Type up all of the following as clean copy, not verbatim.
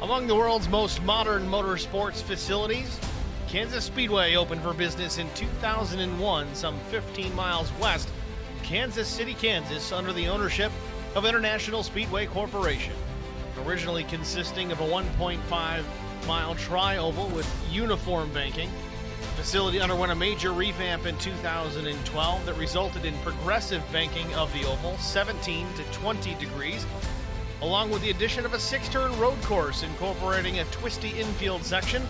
Among the world's most modern motorsports facilities, Kansas Speedway opened for business in 2001, some 15 miles west of Kansas City, Kansas, under the ownership of International Speedway Corporation. Originally consisting of a 1.5-mile tri-oval with uniform banking, the facility underwent a major revamp in 2012 that resulted in progressive banking of the oval, 17 to 20 degrees, along with the addition of a 6-turn road course incorporating a twisty infield section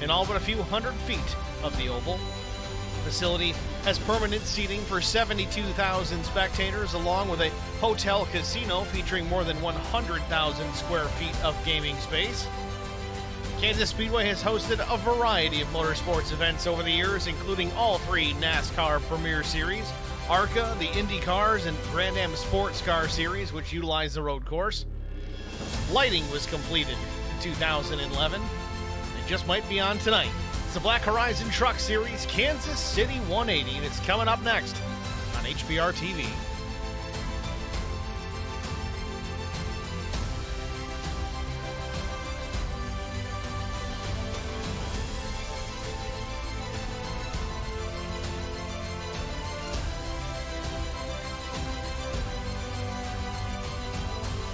in all but a few hundred feet of the oval. The facility has permanent seating for 72,000 spectators, along with a hotel casino featuring more than 100,000 square feet of gaming space. Kansas Speedway has hosted a variety of motorsports events over the years, including all 3 NASCAR Premier Series, ARCA, the Indy Cars, and Grand Am Sports Car Series, which utilize the road course. Lighting was completed in 2011. It just might be on tonight. It's the Black Horizon Truck Series Kansas City 180, and it's coming up next on HBR TV.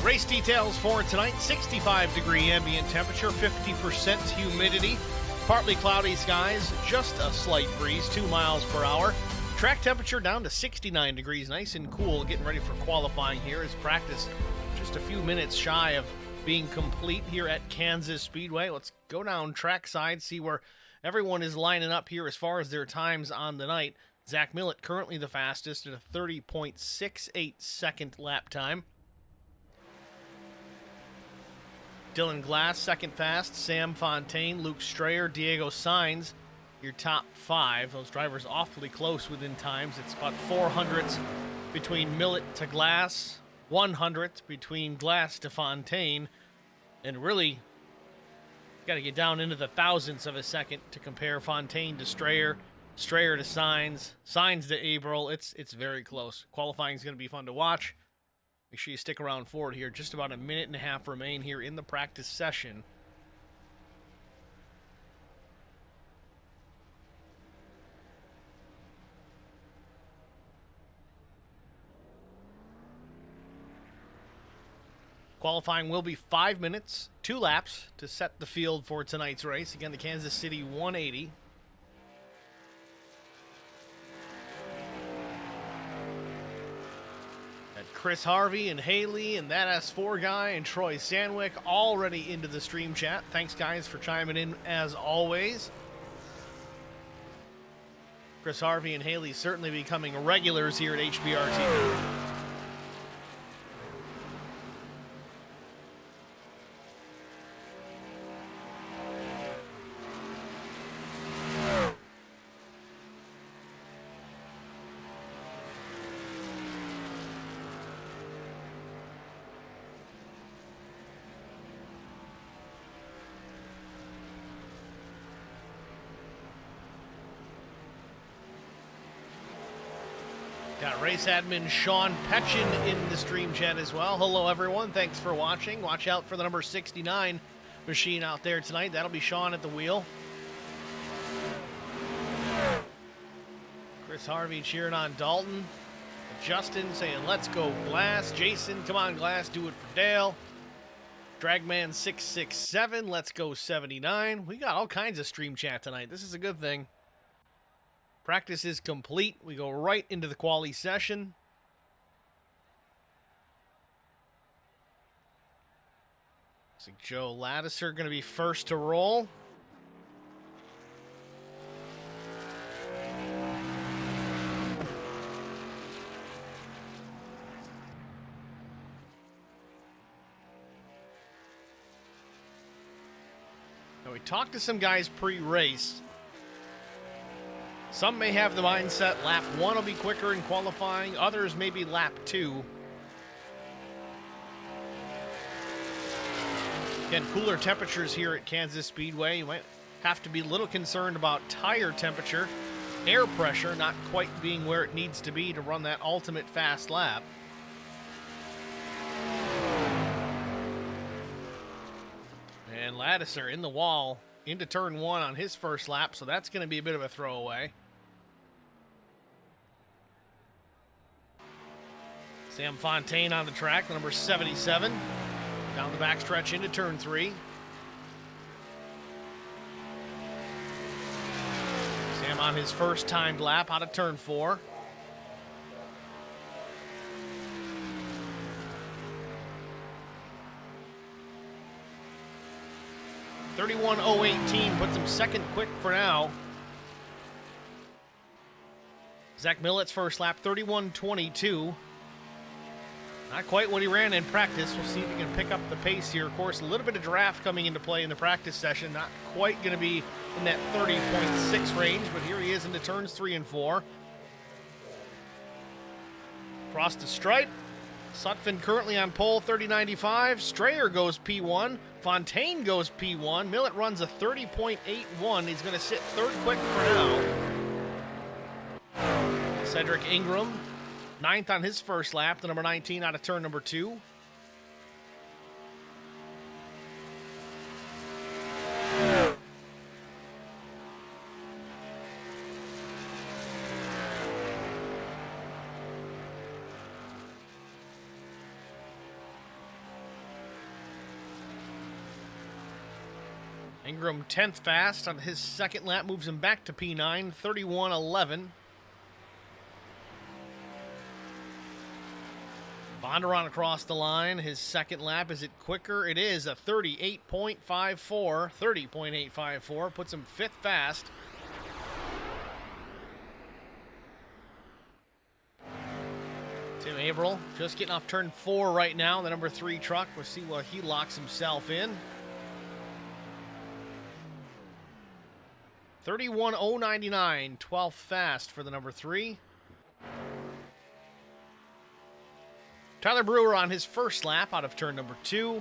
Race details for tonight: 65-degree ambient temperature, 50% humidity, partly cloudy skies, just a slight breeze, 2 miles per hour. Track temperature down to 69 degrees, nice and cool. Getting ready for qualifying here as practice just a few minutes shy of being complete here at Kansas Speedway. Let's go down trackside, see where everyone is lining up here as far as their times on the night. Zach Millett currently the fastest at a 30.68 second lap time. Dylan Glass, second fast. Sam Fontaine, Luke Strayer, Diego Sainz, your top 5. Those drivers awfully close within times. It's about 400ths between Millett to Glass, 100th between Glass to Fontaine, and really got to get down into the thousandths of a second to compare Fontaine to Strayer, Strayer to Sainz, Sainz to Averill. It's very close. Qualifying is going to be fun to watch. Make sure you stick around for it here. Just about a minute and a half remain here in the practice session. Qualifying will be 5 minutes, 2 laps to set the field for tonight's race. Again, the Kansas City 180. Chris Harvey and Haley and that S4 guy and Troy Sandwick already into the stream chat. Thanks, guys, for chiming in as always. Chris Harvey and Haley certainly becoming regulars here at HBR TV. Got race admin Sean Petchin in the stream chat as well. Hello, everyone. Thanks for watching. Watch out for the number 69 machine out there tonight. That'll be Sean at the wheel. Chris Harvey cheering on Dalton. Justin saying, let's go, Glass. Jason, come on, Glass. Do it for Dale. Dragman 667, let's go 79. We got all kinds of stream chat tonight. This is a good thing. Practice is complete. We go right into the quali session. Looks like Joe Lattiser going to be first to roll. Now, we talked to some guys pre-race. Some may have the mindset lap 1 will be quicker in qualifying. Others may be lap 2. Again, cooler temperatures here at Kansas Speedway. You might have to be a little concerned about tire temperature, air pressure not quite being where it needs to be to run that ultimate fast lap. And And Laddiser in the wall into turn 1 on his first lap, so that's going to be a bit of a throwaway. Sam Fontaine on the track, the number 77, down the backstretch into turn 3. Sam on his first timed lap out of turn 4. .31.018 puts him second quick for now. Zach Millett's first lap, 31.22. Not quite what he ran in practice. We'll see if he can pick up the pace here. Of course, a little bit of draft coming into play in the practice session. Not quite going to be in that 30.6 range, but here he is into turns 3 and 4. Across the stripe. Sutphin currently on pole, 30.95. Strayer goes P1. Fontaine goes P1. Millett runs a 30.81. He's going to sit third quick for now. Cedric Ingram, 9th on his first lap, the number 19 out of turn number 2. Ingram 10th fast on his second lap, moves him back to P9, 31.11. Bondurant across the line. His second lap, is it quicker? It is a 38.54, 30.854, puts him 5th fast. Tim Averill just getting off turn 4 right now, the number 3 truck. We'll see what he locks himself in. 31.099, 12th fast for the number 3. Tyler Brewer on his first lap out of turn number 2.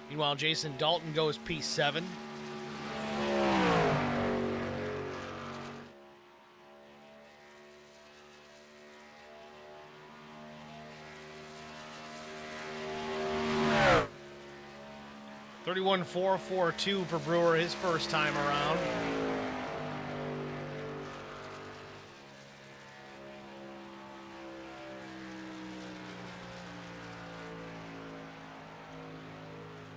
Meanwhile, Jason Dalton goes P7. .31.442 for Brewer his first time around.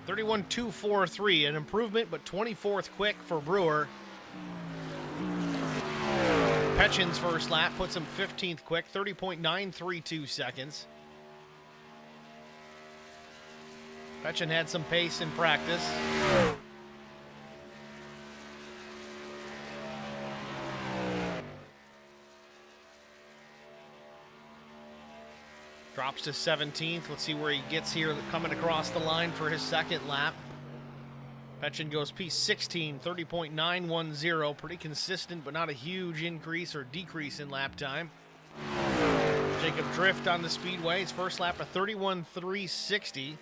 .31.243, an improvement, but 24th quick for Brewer. Petchin's first lap puts him 15th quick, 30.932 seconds. Petchin had some pace in practice. Drops to 17th. Let's see where he gets here coming across the line for his second lap. Petchin goes P16, 30.910. Pretty consistent, but not a huge increase or decrease in lap time. Jacob Drift on the Speedway. His first lap of 31.360.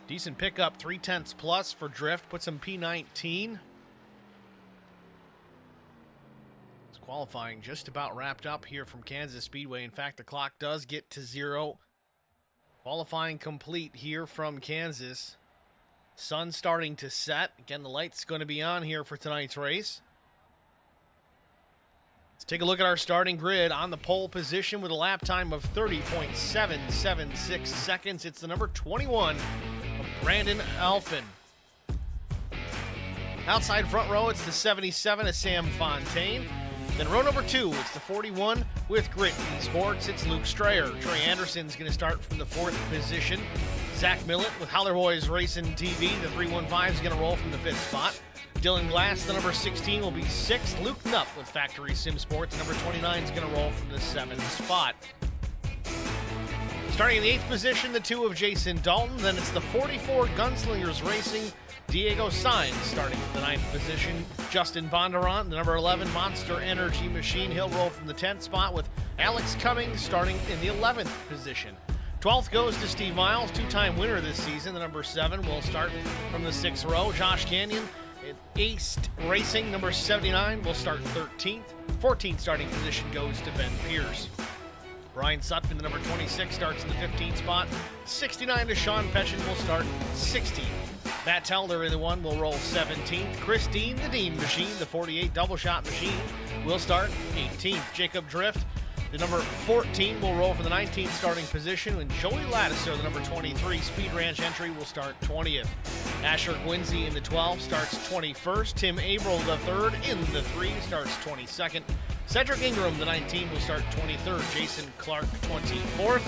Decent pickup, 3/10 plus for Drift, puts him P19. It's qualifying just about wrapped up here from Kansas Speedway. In fact, the clock does get to 0. Qualifying complete here from Kansas. Sun starting to set. Again, the light's going to be on here for tonight's race. Let's take a look at our starting grid. On the pole position with a lap time of 30.776 seconds. It's the number 21. Brandon Alphin. Outside front row, it's the 77 of Sam Fontaine. Then row number 2, it's the 41 with Grit Sports. It's Luke Strayer. Trey Anderson's going to start from the 4th position. Zach Millett with Howler Boys Racing TV. The 315 is going to roll from the 5th spot. Dylan Glass, the number 16, will be 6th. Luke Knupp with Factory Sim Sports. Number 29 is going to roll from the 7th spot. Starting in the 8th position, the 2 of Jason Dalton. Then it's the 44 Gunslingers Racing Diego Sainz starting from the 9th position. Justin Bondurant, the number 11 Monster Energy Machine. He'll roll from the 10th spot with Alex Cummings starting in the 11th position. 12th goes to Steve Miles, two-time winner this season. The number 7 will start from the 6th row. Josh Canyon in Ace Racing, number 79, will start 13th. 14th starting position goes to Ben Pierce. Brian Sutphin, the number 26, starts in the 15th spot. 69 to Sean Petchen will start 16th. Matt Telder in the 1 will roll 17th. Chris Dean, the Dean Machine, the 48 double shot machine, will start 18th. Jacob Drift, the number 14, will roll for the 19th starting position. And Joey Lattiser, the number 23 Speed Ranch entry, will start 20th. Asher Gwinzy in the 12 starts 21st. Tim Averill, the 3rd, in the 3 starts 22nd. Cedric Ingram, the 19, will start 23rd. Jason Clark, 24th.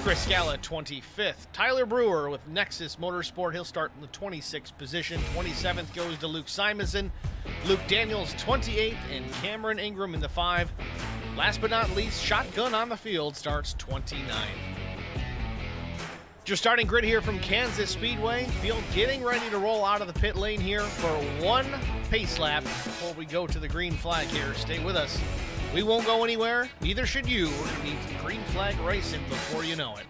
Chris Scala, 25th. Tyler Brewer with Nexus Motorsport, he'll start in the 26th position. 27th goes to Luke Simonson. Luke Daniels, 28th, and Cameron Ingram in the 5. Last but not least, Shotgun on the Field starts 29th. Just starting grid here from Kansas Speedway. Field getting ready to roll out of the pit lane here for one pace lap before we go to the green flag here. Stay with us. We won't go anywhere. Neither should you. We're going to be green flag racing before you know it.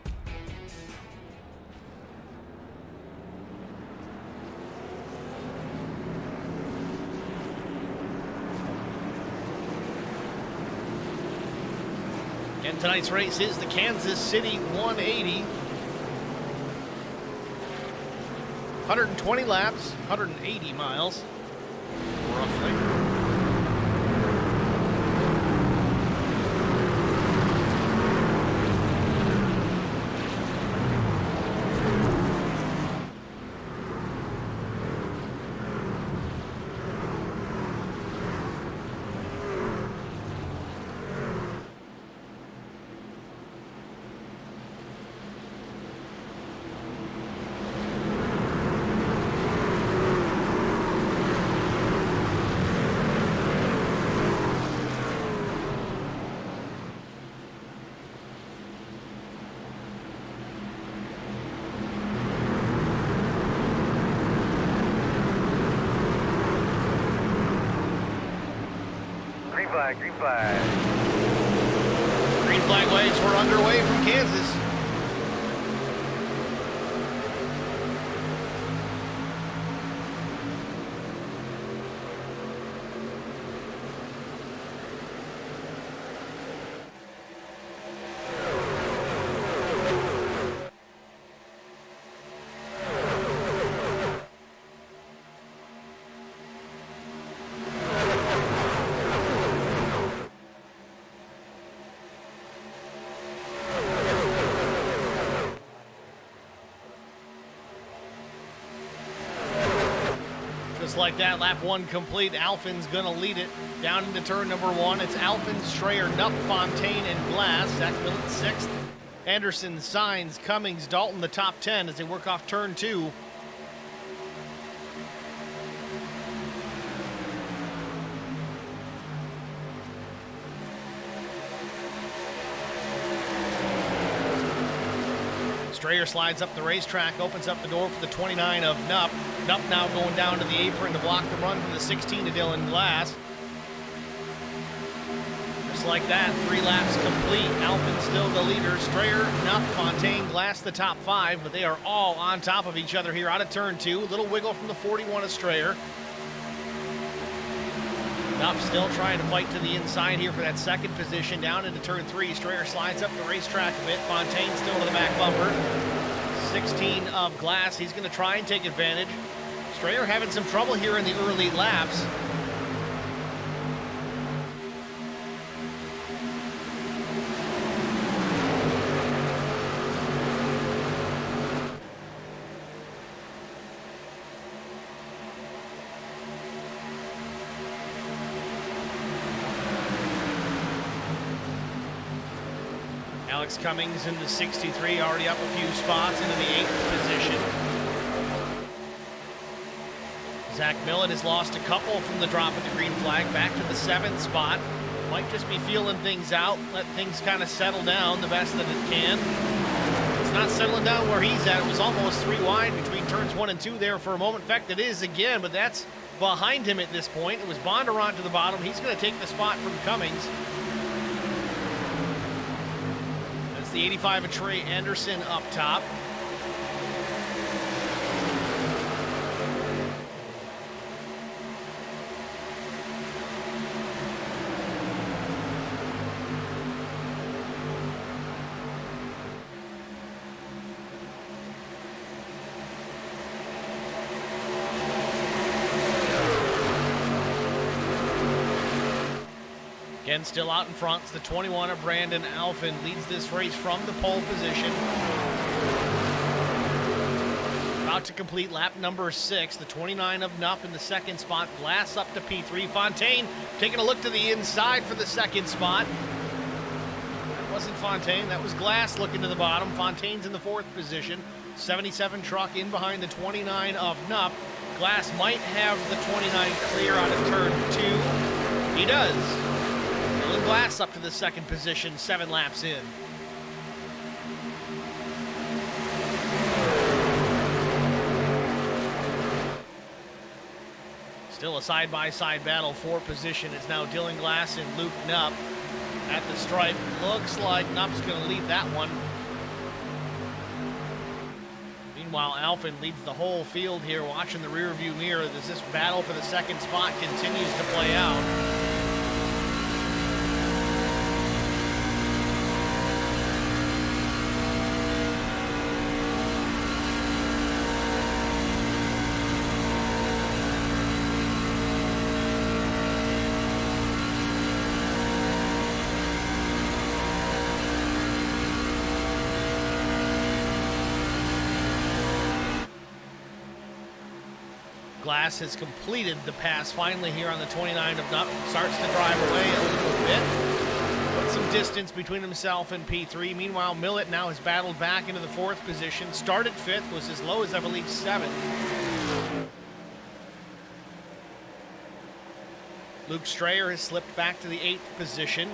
And tonight's race is the Kansas City 180. 120 laps, 180 miles, roughly. Green flag. Green flag waves were underway from Kansas. Just like that, lap 1 complete. Alphin's gonna lead it down into turn number 1. It's Alphin, Strayer, Nupp, Fontaine, and Glass. Zach Millett 6th. Anderson, Sainz, Cummings, Dalton, the top 10 as they work off turn 2. Strayer slides up the racetrack, opens up the door for the 29 of Nupp. Nupp now going down to the apron to block the run from the 16 to Dylan Glass. Just like that, 3 laps complete. Alphin still the leader. Strayer, Nupp, Fontaine, Glass the top 5, but they are all on top of each other here out of turn 2. Little wiggle from the 41 of Strayer. Nupp still trying to fight to the inside here for that second position. Down into turn 3, Strayer slides up the racetrack a bit. Fontaine still to the back bumper. 16 of Glass, he's going to try and take advantage. Strayer having some trouble here in the early laps. Alex Cummings into 63, already up a few spots into the 8th position. Zach Millett has lost a couple from the drop of the green flag, back to the 7th spot. Might just be feeling things out, let things kind of settle down the best that it can. It's not settling down where he's at. It was almost 3 wide between turns 1 and 2 there for a moment. In fact, it is again, but that's behind him at this point. It was Bondurant to the bottom. He's going to take the spot from Cummings. That's the 85 of Trey Anderson up top. Again, still out in front. It's the 21 of Brandon Alphin. Leads this race from the pole position. About to complete lap number 6. The 29 of Nupp in the second spot. Glass up to P3. Fontaine taking a look to the inside for the second spot. That wasn't Fontaine. That was Glass looking to the bottom. Fontaine's in the 4th position. 77 truck in behind the 29 of Nupp. Glass might have the 29 clear out of turn 2. He does. Glass up to the 2nd position, 7 laps in. Still a side-by-side battle for position. It's now Dylan Glass and Luke Nupp at the stripe. Looks like Nupp's going to lead that one. Meanwhile, Alphin leads the whole field here, watching the rearview mirror as this battle for the 2nd spot continues to play out. Glass has completed the pass finally here on the 29 of Nupp. Starts to drive away a little bit. Put some distance between himself and P3. Meanwhile, Millett now has battled back into the 4th position. Started 5th, was as low as, I believe, 7th. Luke Strayer has slipped back to the 8th position.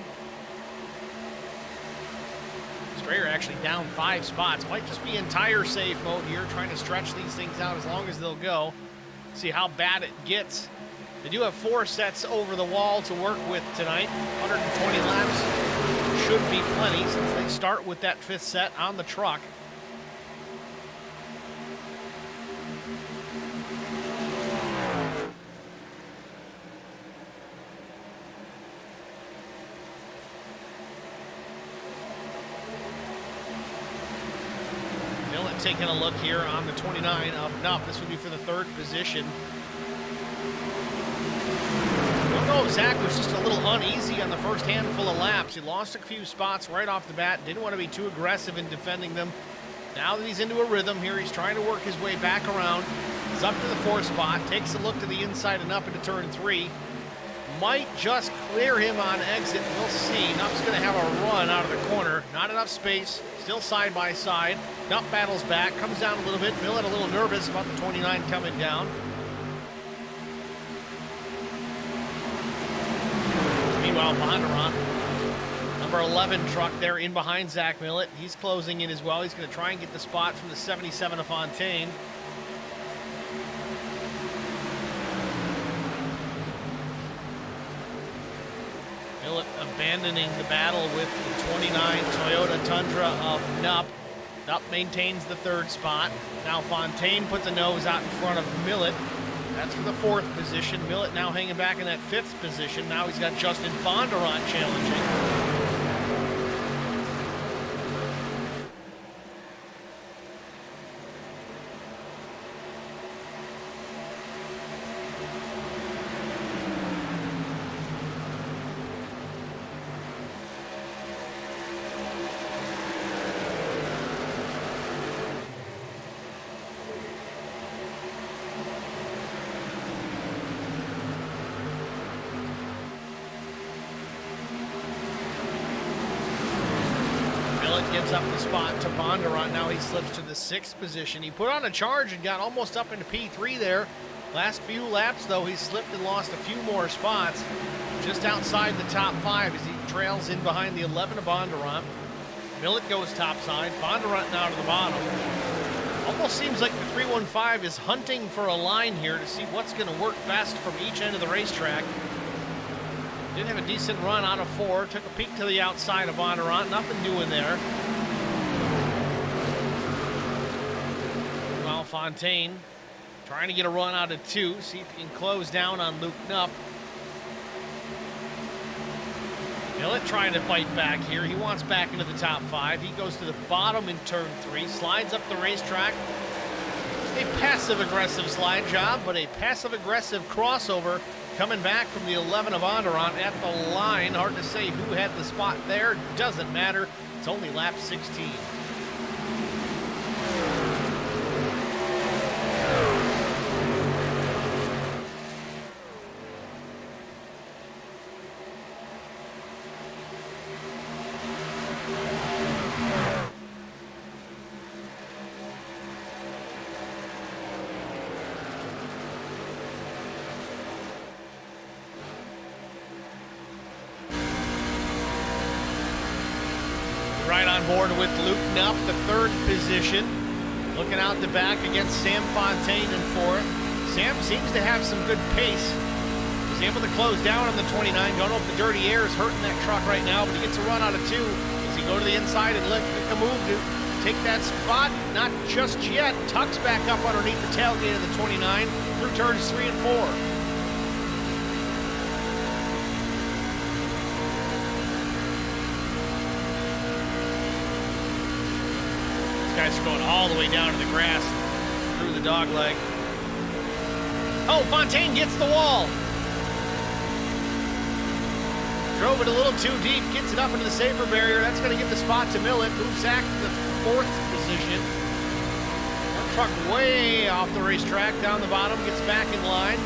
Strayer actually down 5 spots. Might just be in tire save mode here, trying to stretch these things out as long as they'll go. See how bad it gets. They do have 4 sets over the wall to work with tonight. 120 laps should be plenty since they start with that 5th set on the truck. Taking a look here on the 29 of Nupp. This would be for the 3rd position. I don't know if Zach was just a little uneasy on the first handful of laps. He lost a few spots right off the bat. Didn't want to be too aggressive in defending them. Now that he's into a rhythm here, he's trying to work his way back around. He's up to the 4th spot. Takes a look to the inside and up into turn 3. Might just clear him on exit. We'll see. Nupp's going to have a run out of the corner. Not enough space. Still side by side. Nupp battles back. Comes down a little bit. Millett a little nervous about the 29 coming down. Meanwhile, Bondurant, number 11 truck there in behind Zach Millett. He's closing in as well. He's going to try and get the spot from the 77 of Fontaine. Millett abandoning the battle with the 29 Toyota Tundra of Nupp. Nupp maintains the 3rd spot. Now Fontaine puts a nose out in front of Millett. That's for the 4th position. Millett now hanging back in that 5th position. Now he's got Justin Bondurant challenging. Gives up the spot to Bondurant. Now he slips to the 6th position. He put on a charge and got almost up into P3 there. Last few laps, though, he slipped and lost a few more spots. Just outside the top 5 as he trails in behind the 11 of Bondurant. Millet goes topside. Bondurant now to the bottom. Almost seems like the 315 is hunting for a line here to see what's going to work best from each end of the racetrack. Did have a decent run out of 4. Took a peek to the outside of Bondurant. Nothing doing there. Well, Fontaine trying to get a run out of 2. See if he can close down on Luke Knupp. Millet trying to fight back here. He wants back into the top 5. He goes to the bottom in turn 3. Slides up the racetrack. A passive-aggressive slide job, but a passive-aggressive crossover coming back from the 11 of Bondurant at the line. Hard to say who had the spot there. Doesn't matter. It's only lap 16. Right on board with Luke Knupp, the 3rd position. Looking out the back against Sam Fontaine in 4th. Sam seems to have some good pace. He's able to close down on the 29. Don't know if the dirty air is hurting that truck right now, but he gets a run out of 2. Does he go to the inside and make a move to take that spot? Not just yet. Tucks back up underneath the tailgate of the 29 through turns 3 and 4. Guys are going all the way down to the grass through the dog leg. Oh, Fontaine gets the wall. Drove it a little too deep, gets it up into the safer barrier. That's going to give the spot to Millet, moves Zach to the 4th position. That truck way off the racetrack, down the bottom, gets back in line.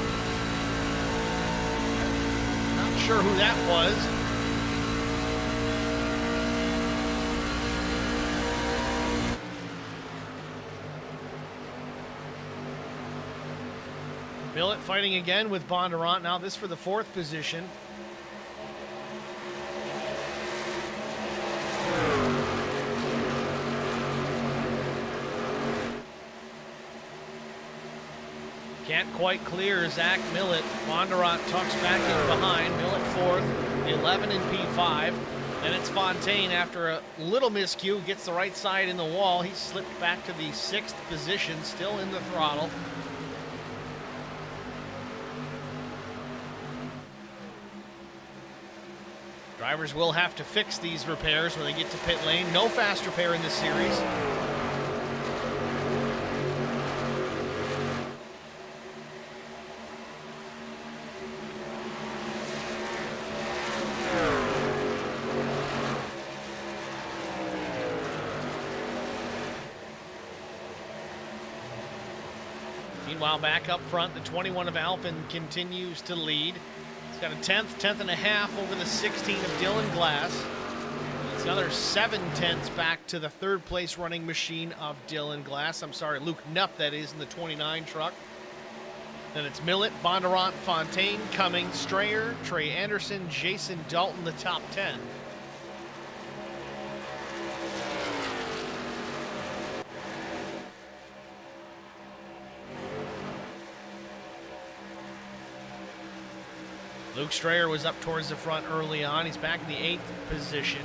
Not sure who that was. Millet fighting again with Bondurant. Now this for the 4th position. Can't quite clear Zach Millet. Bondurant tucks back in behind. Millet 4th, the 11 in P5. Then it's Fontaine after a little miscue. Gets the right side in the wall. He slipped back to the 6th position, still in the throttle. Drivers will have to fix these repairs when they get to pit lane. No fast repair in this series. Meanwhile, back up front, the 21 of Alpin continues to lead. He's got a 10th and a half over the 16 of Dylan Glass. It's another 7/10 back to the 3rd place running machine of Dylan Glass. I'm sorry, Luke Knupp, that is, in the 29 truck. Then it's Millet, Bondurant, Fontaine, Cummings, Strayer, Trey Anderson, Jason Dalton, the top 10. Luke Strayer was up towards the front early on. He's back in the 8th position.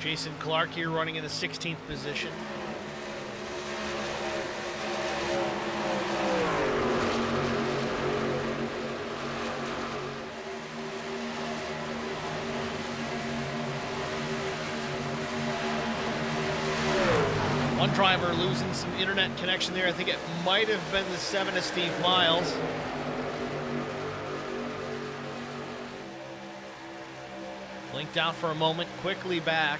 Jason Clark here running in the 16th position. One driver losing some internet connection there. I think it might have been the 7 of Steve Miles. Blinked out for a moment, quickly back.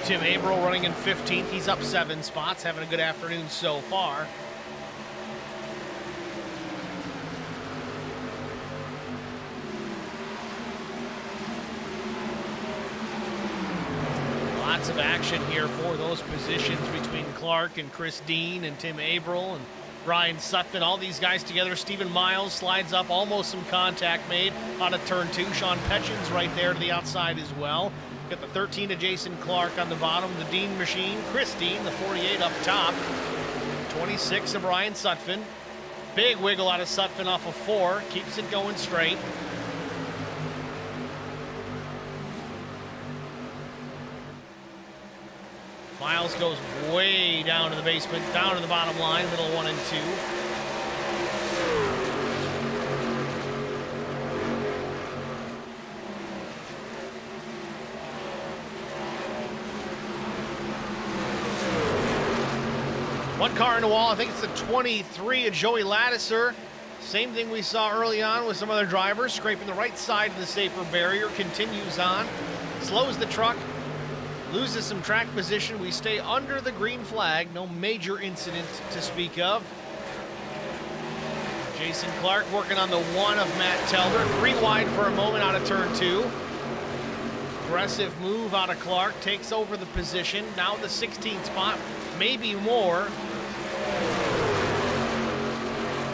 Tim Averill running in 15th. He's up 7 spots, having a good afternoon so far. lots of action here for those positions between Clark and Chris Dean and Tim Averill and Ryan Sutphin. All these guys together. Stephen Miles slides up, almost some contact made out of turn 2. Sean Petchin's right there to the outside as well. Got the 13 to Jason Clark on the bottom. The Dean machine, Chris Dean, the 48 up top. 26 of Ryan Sutphin. Big wiggle out of Sutphin off of 4. Keeps it going straight. Miles goes way down to the basement, down to the bottom line, middle 1 and 2. One car in the wall, I think it's the 23 of Joey Lattiser. Same thing we saw early on with some other drivers, scraping the right side of the safer barrier, continues on, slows the truck, loses some track position. We stay under the green flag. No major incident to speak of. Jason Clark working on the 1 of Matt Telder. 3 wide for a moment out of turn 2. Aggressive move out of Clark. Takes over the position. Now the 16th spot. Maybe more.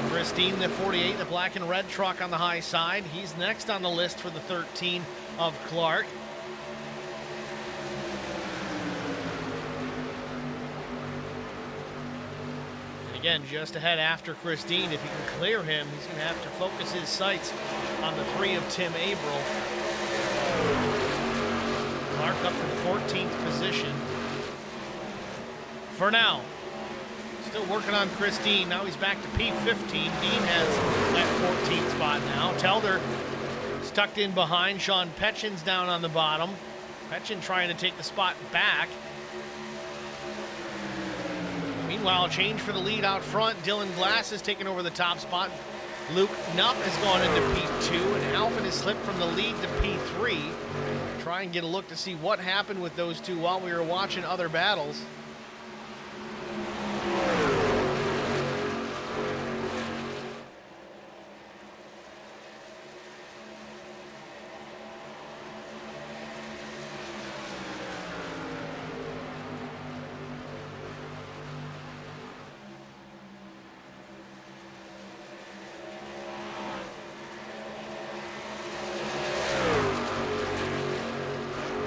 Christine, the 48, the black and red truck on the high side. He's next on the list for the 13 of Clark. Again, just ahead after Chris Dean. If he can clear him, he's going to have to focus his sights on the 3 of Tim Averill. Clark up to the 14th position. For now, still working on Chris Dean. Now he's back to P15. Dean has that 14th spot now. Telder is tucked in behind. Sean Petchin's down on the bottom. Petchin trying to take the spot back. Meanwhile, a change for the lead out front. Dylan Glass has taken over the top spot. Luke Knupp has gone into P2, and Alvin has slipped from the lead to P3. Try and get a look to see what happened with those two while we were watching other battles.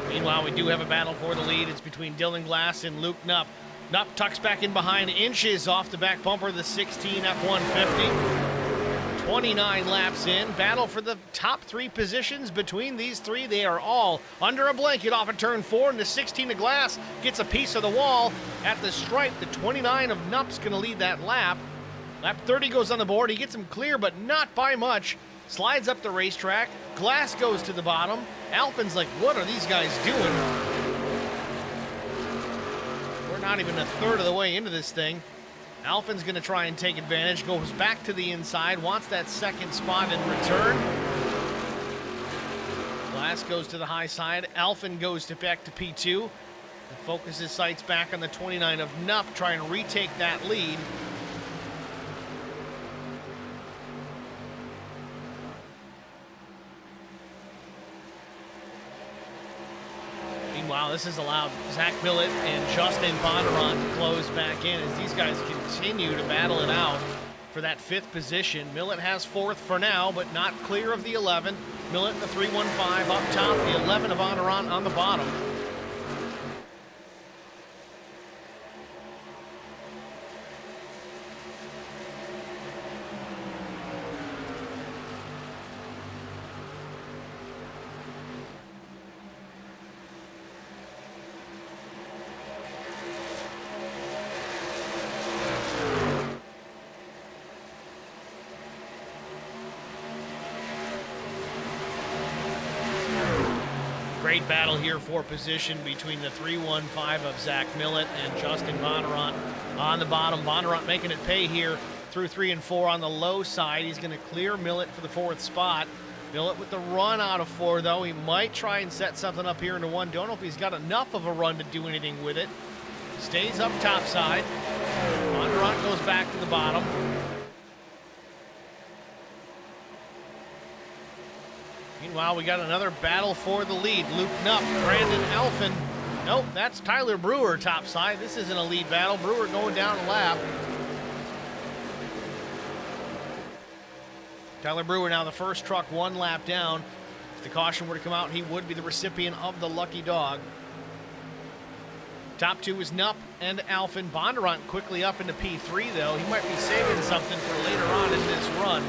Meanwhile, we do have a battle for the lead. It's between Dylan Glass and Luke Knupp. Knupp tucks back in behind, inches off the back bumper of the 16 F-150. 29 laps in. Battle for the top 3 positions between these 3. They are all under a blanket off of turn 4, and the 16 of Glass gets a piece of the wall at the stripe. The 29 of Knupp's going to lead that lap. Lap 30 goes on the board. He gets him clear, but not by much. Slides up the racetrack. Glass goes to the bottom. Alfin's like, what are these guys doing? We're not even a third of the way into this thing. Alfin's going to try and take advantage. Goes back to the inside. Wants that second spot in return. Glass goes to the high side. Alfin goes back to P2. And focuses sights back on the 29 of Knupp, trying to retake that lead. Meanwhile, this has allowed Zach Millett and Justin Bondurant to close back in as these guys continue to battle it out for that 5th position. Millett has 4th for now, but not clear of the 11. Millett, the 315 up top, the 11 of Bondurant on the bottom. Great battle here for position between the 315 of Zach Millett and Justin Bondurant on the bottom. Bondurant making it pay here through 3 and 4 on the low side. He's going to clear Millett for the 4th spot. Millett with the run out of 4, though. He might try and set something up here into 1. Don't know if he's got enough of a run to do anything with it. Stays up top side. Bondurant goes back to the bottom. Meanwhile, we got another battle for the lead. Luke Knupp, Brandon Alfin Nope, that's Tyler Brewer topside. This isn't a lead battle. Brewer going down a lap. Tyler Brewer now the first truck 1 lap down. If the caution were to come out, he would be the recipient of the lucky dog. Top 2 is Nupp and Alfin. Bondurant quickly up into P3, though. He might be saving something for later on in this run.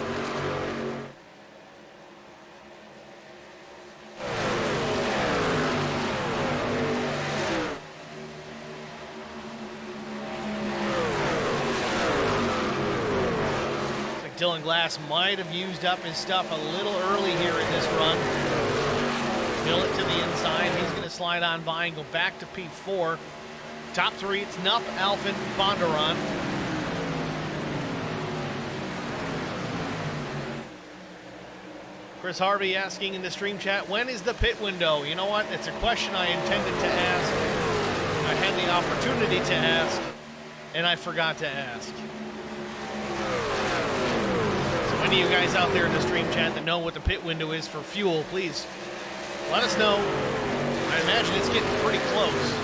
Dylan Glass might have used up his stuff a little early here in this run. Mill it to the inside. He's going to slide on by and go back to P4. Top 3, it's Nupp, Alfin, Bondurant. Chris Harvey asking in the stream chat, when is the pit window? You know what? It's a question I intended to ask. I had the opportunity to ask, and I forgot to ask. Any of you guys out there in the stream chat that know what the pit window is for fuel, please let us know. I imagine it's getting pretty close.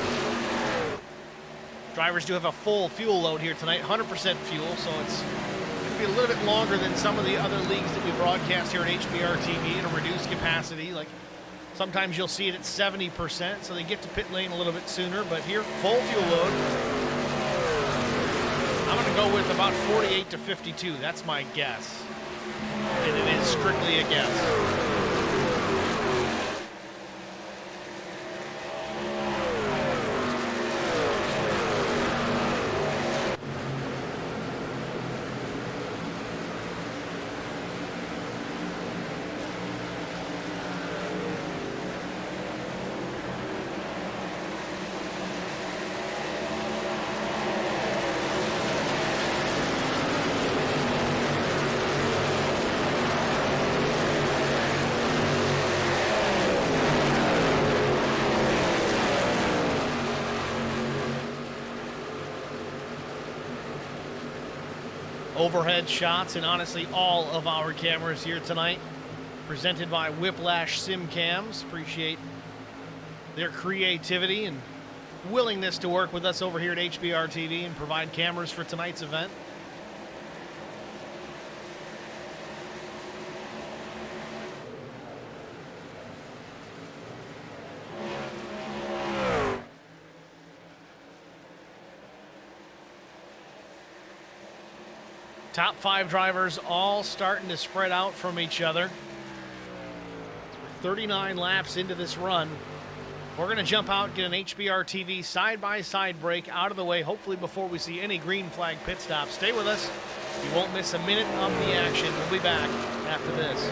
Drivers do have a full fuel load here tonight, 100% fuel, so it's going to be a little bit longer than some of the other leagues that we broadcast here at HBR TV at a reduced capacity. Like sometimes you'll see it at 70%, so they get to pit lane a little bit sooner, but here, full fuel load. I'm going to go with about 48 to 52. That's my guess. And it is strictly a guess. Overhead shots and honestly all of our cameras here tonight presented by Whiplash Sim Cams. Appreciate their creativity and willingness to work with us over here at HBR TV and provide cameras for tonight's event. Top 5 drivers all starting to spread out from each other. We're 39 laps into this run. We're going to jump out, get an HBR TV side-by-side break out of the way, hopefully before we see any green flag pit stops. Stay with us. You won't miss a minute of the action. We'll be back after this.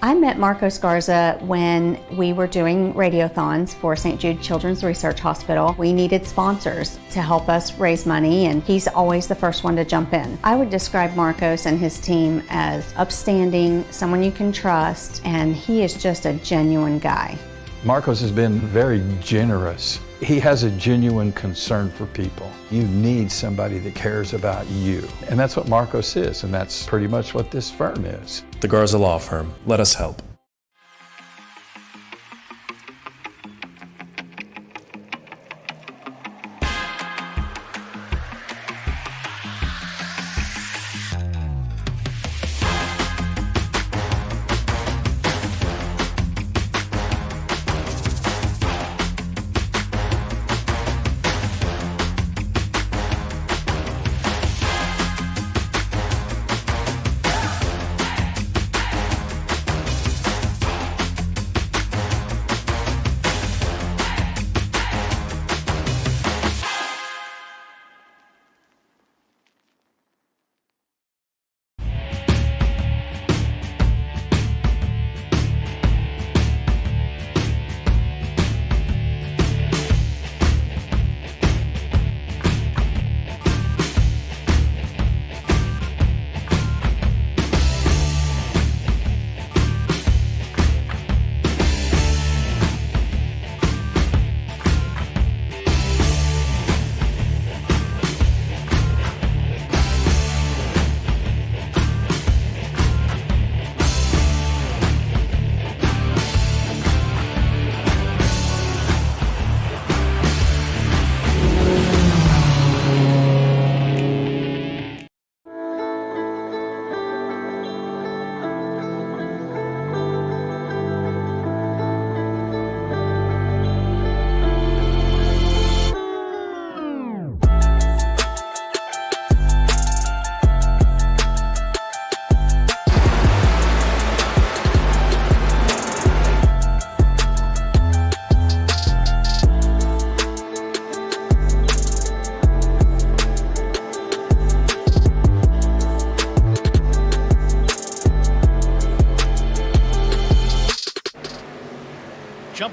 I met Marcos Garza when we were doing radiothons for St. Jude Children's Research Hospital. We needed sponsors to help us raise money, and he's always the first one to jump in. I would describe Marcos and his team as upstanding, someone you can trust, and he is just a genuine guy. Marcos has been very generous. He has a genuine concern for people. You need somebody that cares about you. And that's what Marcos is, and that's pretty much what this firm is. The Garza Law Firm. Let us help.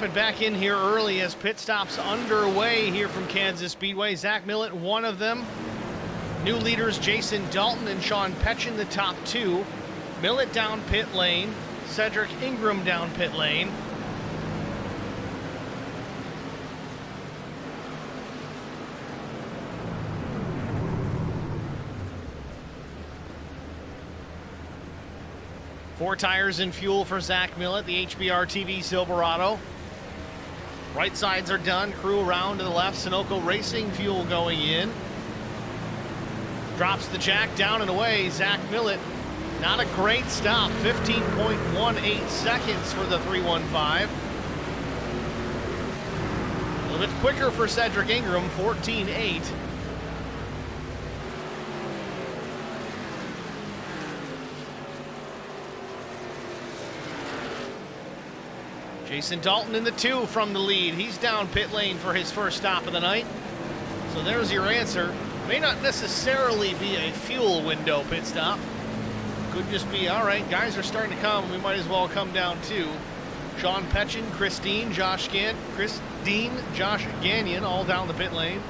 Jumping back in here early as pit stops underway here from Kansas Speedway. Zach Millett, one of them. New leaders Jason Dalton and Sean Petchin, the top two. Millett down pit lane. Cedric Ingram down pit lane. Four tires and fuel for Zach Millett, the HBR TV Silverado. Right sides are done. Crew around to the left. Sunoco Racing fuel going in. Drops the jack down and away. Zach Millett, not a great stop. 15.18 seconds for the 315. A little bit quicker for Cedric Ingram, 14.8. Jason Dalton in the two from the lead. He's down pit lane for his first stop of the night. So there's your answer. May not necessarily be a fuel window pit stop. Could just be, all right, guys are starting to come. We might as well come down too. Sean Petchin, Christine, Josh Gagnon, all down the pit lane.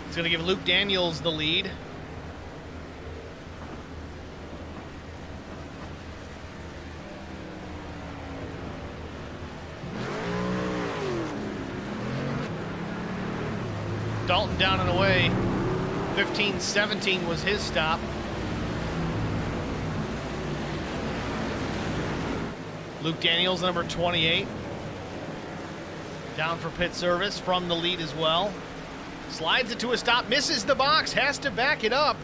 It's going to give Luke Daniels the lead. Dalton down and away. 15-17 was his stop. Luke Daniels, number 28. Down for pit service from the lead as well. Slides it to a stop, misses the box, has to back it up.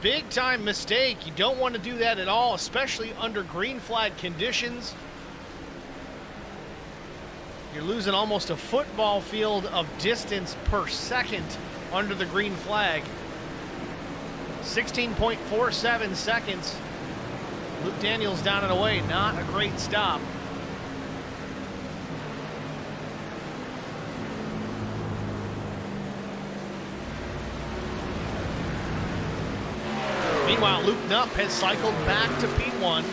Big time mistake. You don't want to do that at all, especially under green flag conditions. You're losing almost a football field of distance per second under the green flag. 16.47 seconds. Luke Daniels down and away. Not a great stop. Meanwhile, Luke Knupp has cycled back to P1.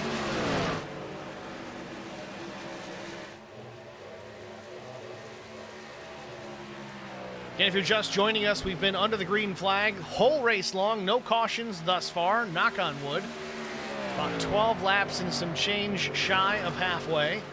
And if you're just joining us, we've been under the green flag whole race long, no cautions thus far, knock on wood. About 12 laps and some change shy of halfway.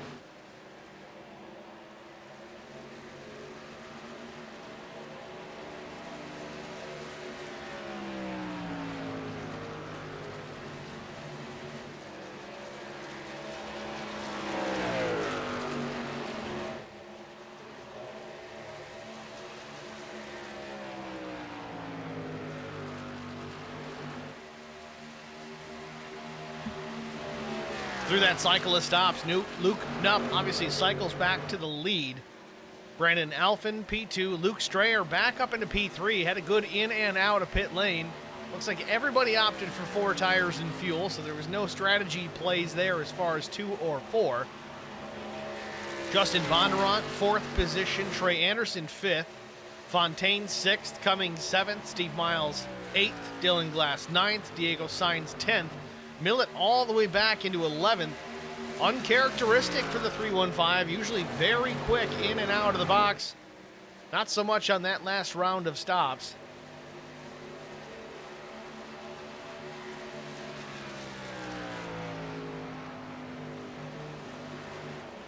Through that cycle of stops, Luke Knupp obviously cycles back to the lead. Brandon Alphin, P2. Luke Strayer back up into P3. Had a good in and out of pit lane. Looks like everybody opted for four tires and fuel, so there was no strategy plays there as far as 2 or 4. Justin Bondurant, 4th position. Trey Anderson, 5th. Fontaine, 6th. Cummings, 7th. Steve Miles, 8th. Dylan Glass, 9th. Diego Sainz, 10th. Millett all the way back into 11th. Uncharacteristic for the 315. Usually very quick in and out of the box. Not so much on that last round of stops.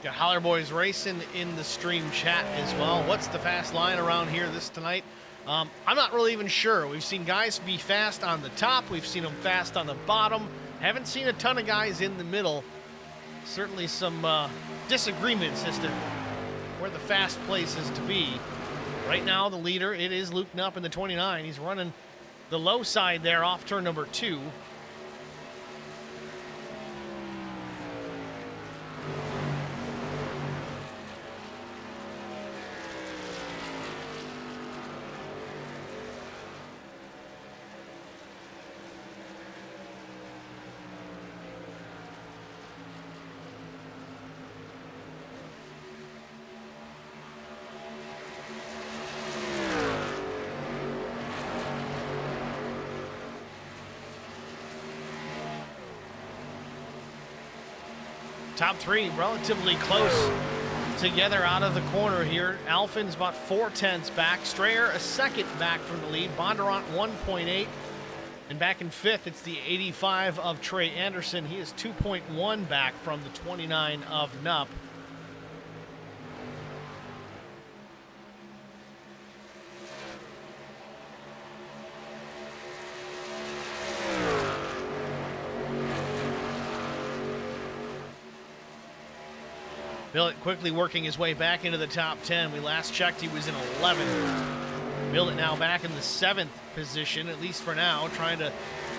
Got Holler Boys Racing in the stream chat as well. What's the fast line around here this tonight? I'm not really even sure. We've seen guys be fast on the top. We've seen them fast on the bottom. Haven't seen a ton of guys in the middle. Certainly some disagreements as to where the fast place is to be. Right now, the leader, it is Luke Knupp in the 29. He's running the low side there off turn number 2. Top three relatively close together out of the corner here. Alphin's about 0.4 back. Strayer a second back from the lead. Bondurant 1.8. And back in fifth, it's the 85 of Trey Anderson. He is 2.1 back from the 29 of Nupp. Millett quickly working his way back into the top 10. We last checked, he was in 11. Millett now back in the 7th position, at least for now, trying to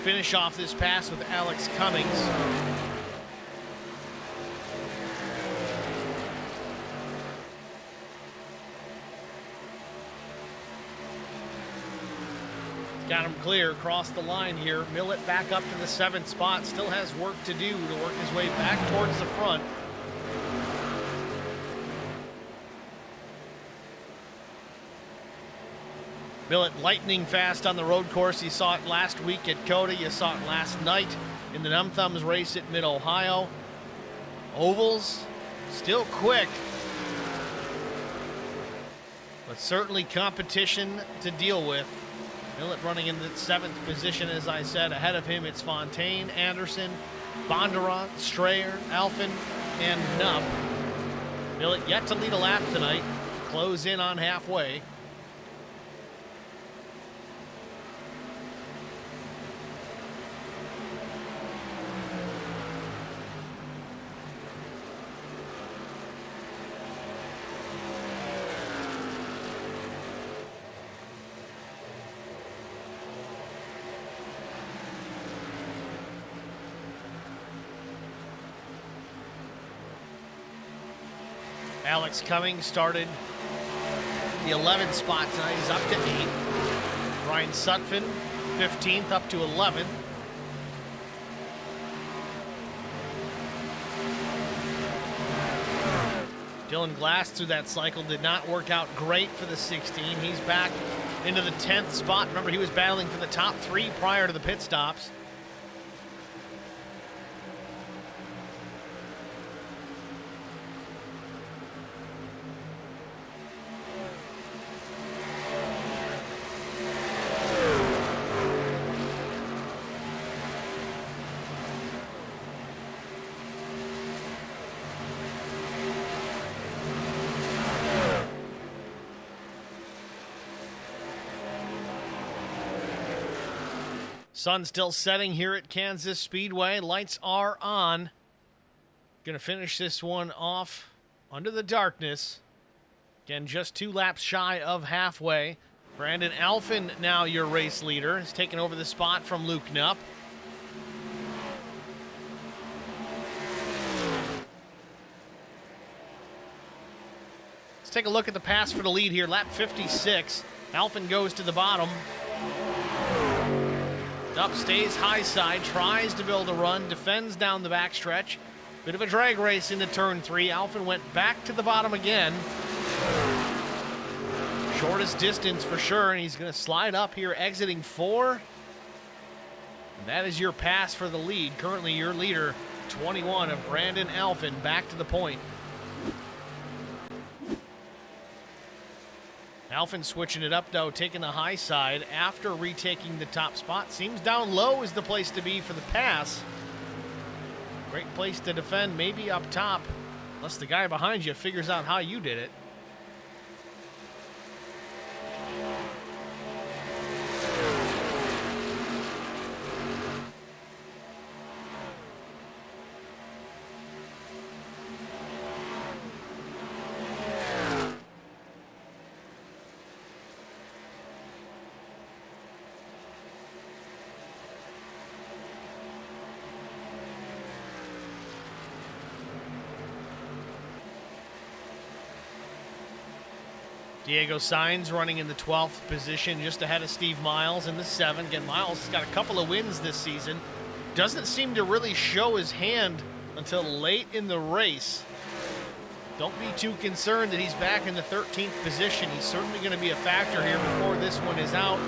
finish off this pass with Alex Cummings. Got him clear across the line here. Millett back up to the 7th spot. Still has work to do to work his way back towards the front. Millett lightning fast on the road course. You saw it last week at Coda. You saw it last night in the Numb Thumbs race at Mid-Ohio. Ovals, still quick. But certainly competition to deal with. Millett running in the 7th position, as I said. Ahead of him, it's Fontaine, Anderson, Bondurant, Strayer, Alphin, and Nupp. Millett yet to lead a lap tonight. Close in on halfway. Alex Cummings started the 11th spot tonight. He's up to 8th. Ryan Sutphin, 15th, up to 11th. Dylan Glass through that cycle did not work out great for the 16. He's back into the 10th spot. Remember, he was battling for the top 3 prior to the pit stops. Sun still setting here at Kansas Speedway. Lights are on. Gonna finish this one off under the darkness. Again, just 2 laps shy of halfway. Brandon Alphin, now your race leader, has taken over the spot from Luke Nupp. Let's take a look at the pass for the lead here. Lap 56. Alphin goes to the bottom. Nupp stays high side, tries to build a run, defends down the backstretch. Bit of a drag race into turn 3. Alphin went back to the bottom again. Shortest distance for sure, and he's going to slide up here, exiting 4. And that is your pass for the lead. Currently your leader, 21 of Brandon Alphin, back to the point. Alphin switching it up, though, taking the high side after retaking the top spot. Seems down low is the place to be for the pass. Great place to defend, maybe up top, unless the guy behind you figures out how you did it. Diego Sainz running in the 12th position, just ahead of Steve Miles in the 7th. Again, Miles has got a couple of wins this season. Doesn't seem to really show his hand until late in the race. Don't be too concerned that he's back in the 13th position. He's certainly going to be a factor here before this one is out.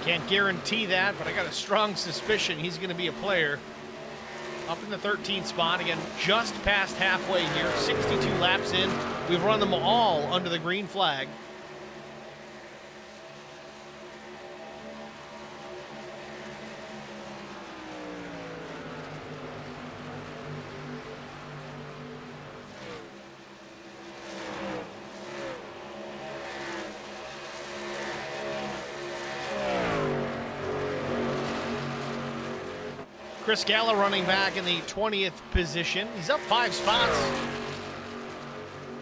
Can't guarantee that, but I got a strong suspicion he's going to be a player. up in the 13th spot. Again, just past halfway here, 62 laps in. We've run them all under the green flag. Chris Galla running back in the 20th position. He's up 5 spots.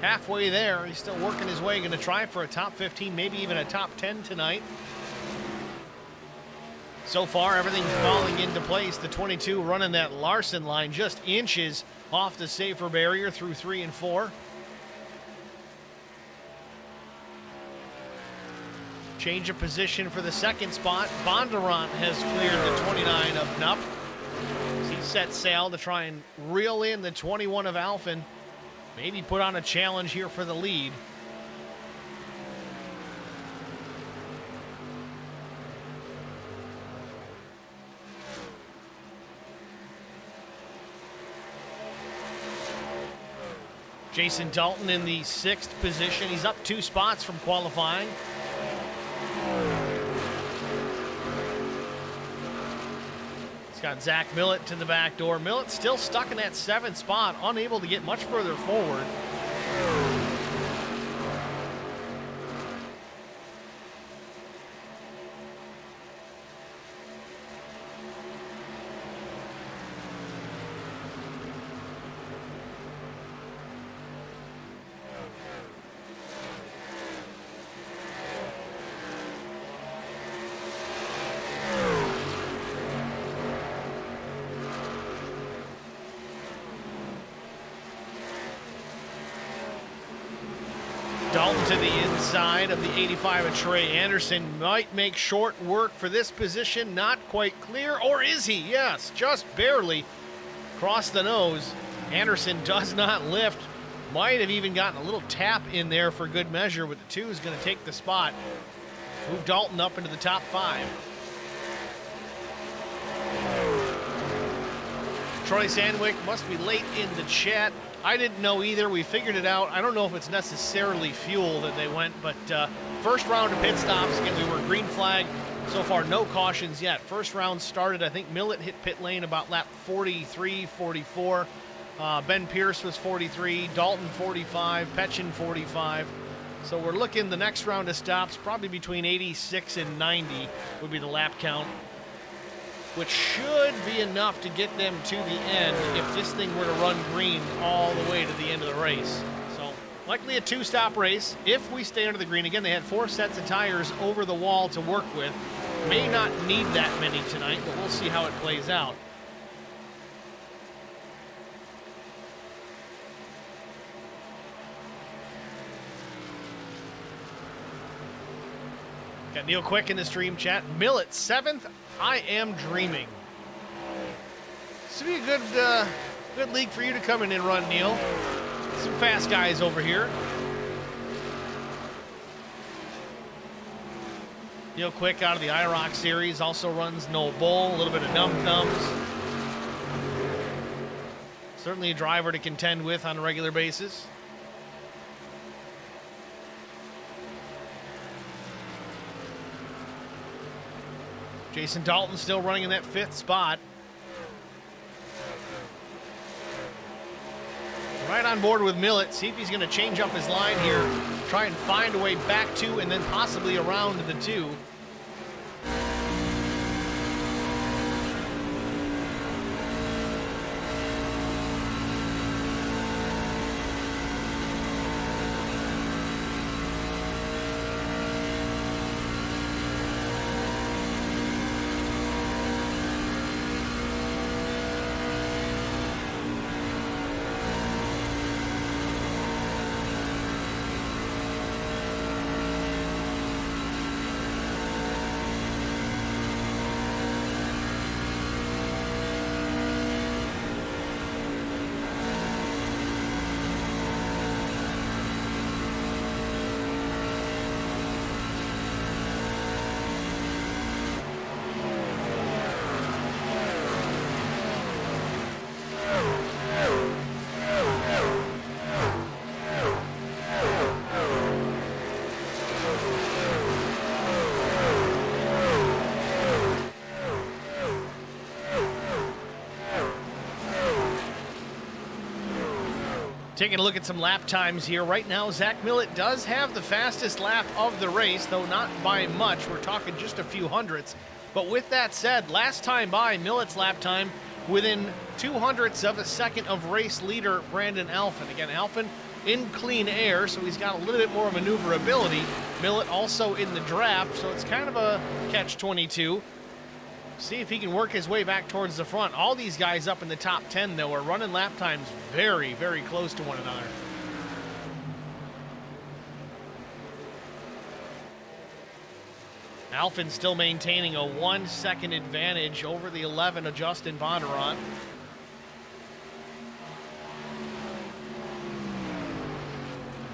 Halfway there. He's still working his way. Going to try for a top 15, maybe even a top 10 tonight. So far, everything's falling into place. The 22 running that Larson line just inches off the safer barrier through 3 and 4. Change of position for the second spot. Bondurant has cleared the 29 of Nupp. He set sail to try and reel in the 21 of Alphen. Maybe put on a challenge here for the lead. Jason Dalton in the 6th position. He's up 2 spots from qualifying. Got Zach Millett to the back door. Millett still stuck in that 7th spot, unable to get much further forward. Dalton to the inside of the 85 of Trey Anderson. Might make short work for this position. Not quite clear. Or is he? Yes, just barely crossed the nose. Anderson does not lift. Might have even gotten a little tap in there for good measure, but the 2 is going to take the spot. Move Dalton up into the top 5. Troy Sandwick must be late in the chat. I didn't know either. We figured it out. I don't know if it's necessarily fuel that they went, but first round of pit stops. Again, we were green flag. So far, no cautions yet. First round started, I think Millett hit pit lane about lap 43, 44. Ben Pierce was 43, Dalton 45, Petchin 45. So we're looking the next round of stops, probably between 86 and 90 would be the lap count, which should be enough to get them to the end if this thing were to run green all the way to the end of the race. So likely a 2-stop race if we stay under the green. Again, they had 4 sets of tires over the wall to work with. May not need that many tonight, but we'll see how it plays out. Got Neil Quick in the stream chat. Millett 7th. I am dreaming. This would be a good league for you to come in and run, Neil. Some fast guys over here. Neil Quick out of the IROC series also runs No Bull, a little bit of Numb Thumbs. Certainly a driver to contend with on a regular basis. Jason Dalton still running in that 5th spot. Right on board with Millett. See if he's going to change up his line here. Try and find a way back to and then possibly around the 2. Taking a look at some lap times here. Right now, Zach Millett does have the fastest lap of the race, though not by much. We're talking just a few hundredths. But with that said, last time by, Millett's lap time within 200ths of a second of race leader Brandon Alphen. Again, Alphen in clean air, so he's got a little bit more maneuverability. Millett also in the draft, so it's kind of a catch-22. See if he can work his way back towards the front. All these guys up in the top 10, though, are running lap times very, very close to one another. Alphen still maintaining a 1 second advantage over the 11 of Justin Bondurant.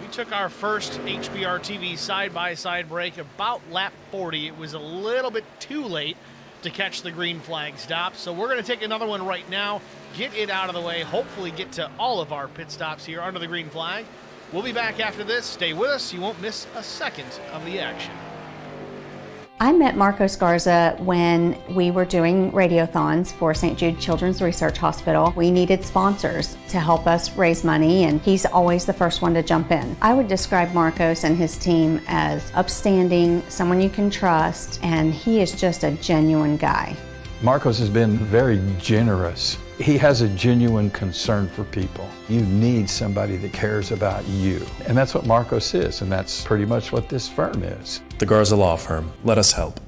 We took our first HBR TV side-by-side break about lap 40. It was a little bit too late to catch the green flag stop. So we're going to take another one right now, get it out of the way, hopefully get to all of our pit stops here under the green flag. We'll be back after this. Stay with us. You won't miss a second of the action. I met Marco Scarza when we were doing radiothons for St. Jude Children's Research Hospital. We needed sponsors to help us raise money, and he's always the first one to jump in. I would describe Marcos and his team as upstanding, someone you can trust, and he is just a genuine guy. Marcos has been very generous. He has a genuine concern for people. You need somebody that cares about you. And that's what Marcos is, and that's pretty much what this firm is. The Garza Law Firm. Let us help.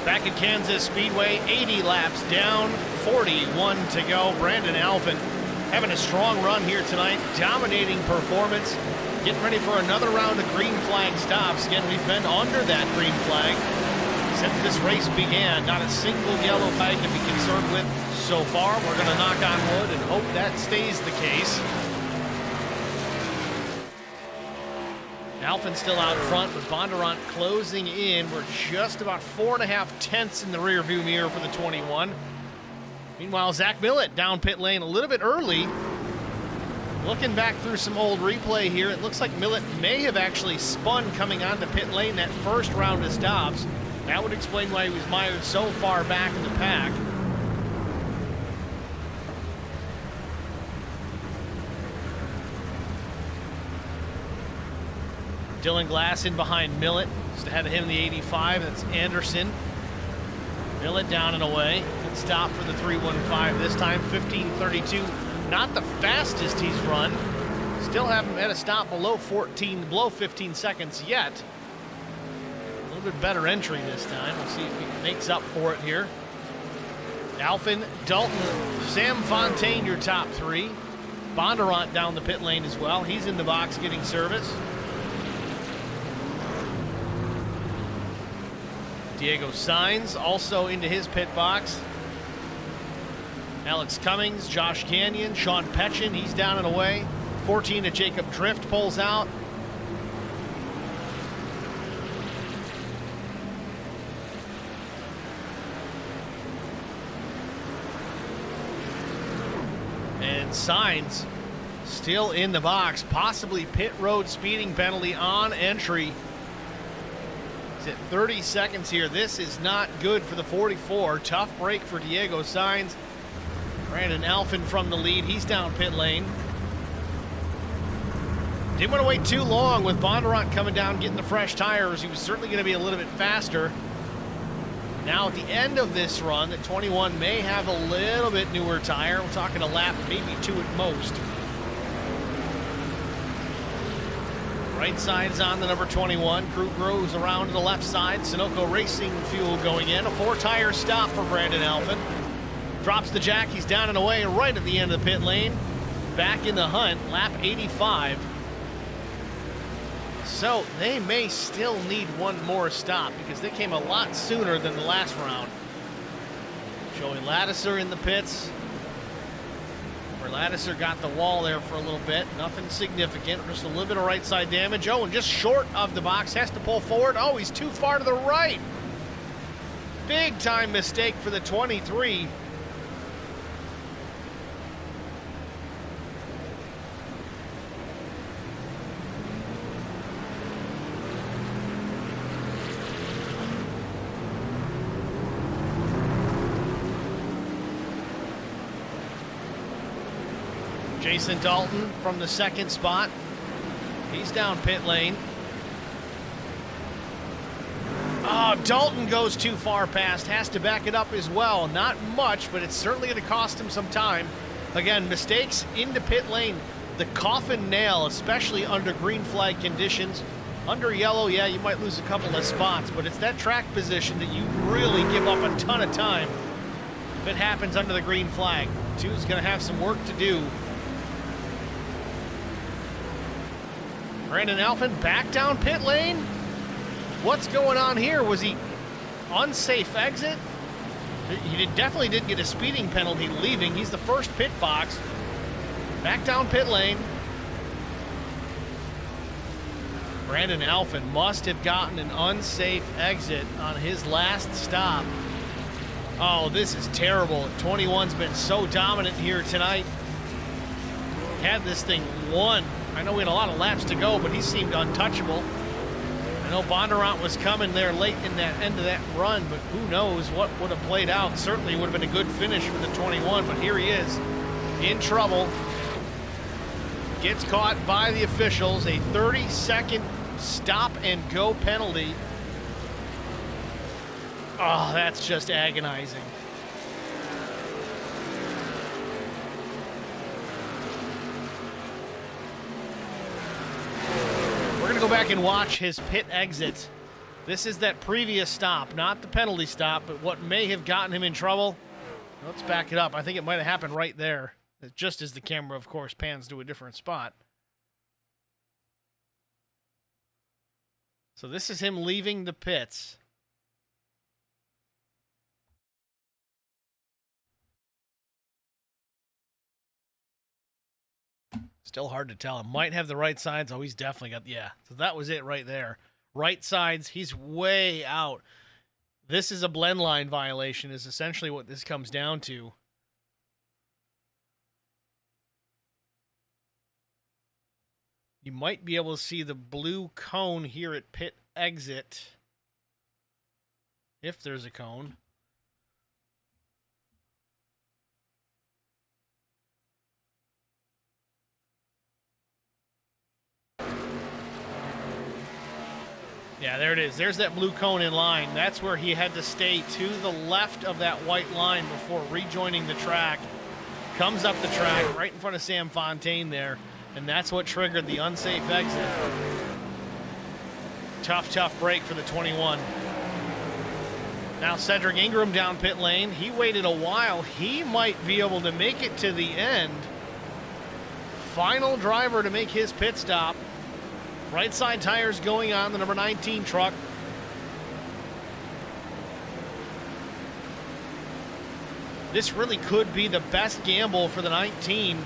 Back at Kansas Speedway, 80 laps down, 41 to go. Brandon Alphen having a strong run here tonight, dominating performance, getting ready for another round of green flag stops. Again, we've been under that green flag Since this race began, not a single yellow flag to be concerned with so far. We're going to knock on wood and hope that stays the case. Alphen still out front, but Bondurant closing in. We're just about 4.5 tenths in the rearview mirror for the 21. Meanwhile, Zach Millett down pit lane a little bit early. Looking back through some old replay here, it looks like Millett may have actually spun coming onto pit lane that first round of stops. That would explain why he was mired so far back in the pack. Dylan Glass in behind Millett. Just ahead of him in the 85, that's Anderson. Millett down and away. Good stop for the 315 this time, 15:32. Not the fastest he's run. Still haven't had a stop below 15 seconds yet. A little bit better entry this time. We'll see if he makes up for it here. Alphen, Dalton, Sam Fontaine, your top three. Bondurant down the pit lane as well. He's in the box getting service. Diego Sainz also into his pit box. Alex Cummings, Josh Canyon, Sean Petchin, he's down and away. 14 to Jacob Drift pulls out. And Sainz still in the box, possibly pit road speeding penalty on entry. He's at 30 seconds here. This is not good for the 44. Tough break for Diego Sainz. Brandon Alphen from the lead. He's down pit lane. Didn't want to wait too long with Bondurant coming down, getting the fresh tires. He was certainly going to be a little bit faster. Now at the end of this run, the 21 may have a little bit newer tire. We're talking a lap, maybe two at most. Right side's on the number 21. Crew grows around to the left side. Sunoco Racing Fuel going in. A 4-tire stop for Brandon Alphen. Drops the jack. He's down and away right at the end of the pit lane. Back in the hunt. Lap 85. So they may still need one more stop because they came a lot sooner than the last round. Joey Ladisser in the pits. Where Ladisser got the wall there for a little bit. Nothing significant. Just a little bit of right side damage. Oh, and just short of the box. Has to pull forward. Oh, he's too far to the right. Big time mistake for the 23. Jason Dalton from the second spot. He's down pit lane. Oh, Dalton goes too far past. Has to back it up as well. Not much, but it's certainly going to cost him some time. Again, mistakes into pit lane. The coffin nail, especially under green flag conditions. Under yellow, yeah, you might lose a couple of spots, but it's that track position that you really give up a ton of time if it happens under the green flag. Two's going to have some work to do. Brandon Alphen back down pit lane. What's going on here? Was he unsafe exit? He definitely didn't get a speeding penalty leaving. He's the first pit box. Back down pit lane. Brandon Alphen must have gotten an unsafe exit on his last stop. Oh, this is terrible. 21's been so dominant here tonight. Had this thing won. I know we had a lot of laps to go, but he seemed untouchable. I know Bondurant was coming there late in that end of that run, but who knows what would have played out. Certainly would have been a good finish for the 21, but here he is in trouble. Gets caught by the officials. A 30-second stop and go penalty. Oh, that's just agonizing. We're going to go back and watch his pit exit. This is that previous stop, not the penalty stop, but what may have gotten him in trouble. Let's back it up. I think it might have happened right there, just as the camera, of course, pans to a different spot. So this is him leaving the pits. Still hard to tell. It might have the right sides. Oh, he's definitely got, yeah. So that was it right there. Right sides, he's way out. This is a blend line violation is essentially what this comes down to. You might be able to see the blue cone here at pit exit. If there's a cone. Yeah, there it is. There's that blue cone in line. That's where he had to stay to the left of that white line before rejoining the track. Comes up the track right in front of Sam Fontaine there, and that's what triggered the unsafe exit. Tough break for the 21. Now Cedric Ingram down pit lane. He waited a while. He might be able to make it to the end. Final driver to make his pit stop. Right side tires going on the number 19 truck. This really could be the best gamble for the 19.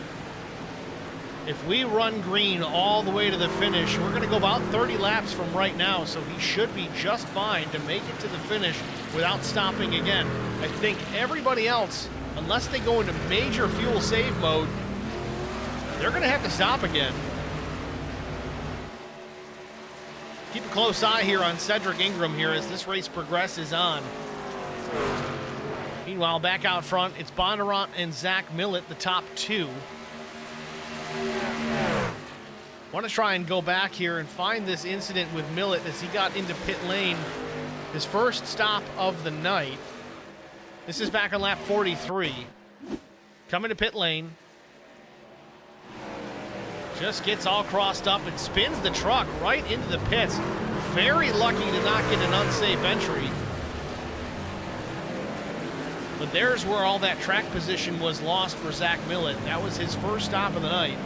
If we run green all the way to the finish, we're going to go about 30 laps from right now, so he should be just fine to make it to the finish without stopping again. I think everybody else, unless they go into major fuel save mode, they're going to have to stop again. Keep a close eye here on Cedric Ingram here as this race progresses on. Meanwhile, back out front, it's Bondurant and Zach Millett, the top two. Want to try and go back here and find this incident with Millett as he got into pit lane. His first stop of the night. This is back on lap 43. Coming to pit lane. Just gets all crossed up and spins the truck right into the pits. Very lucky to not get an unsafe entry. But there's where all that track position was lost for Zach Millett. That was his first stop of the night.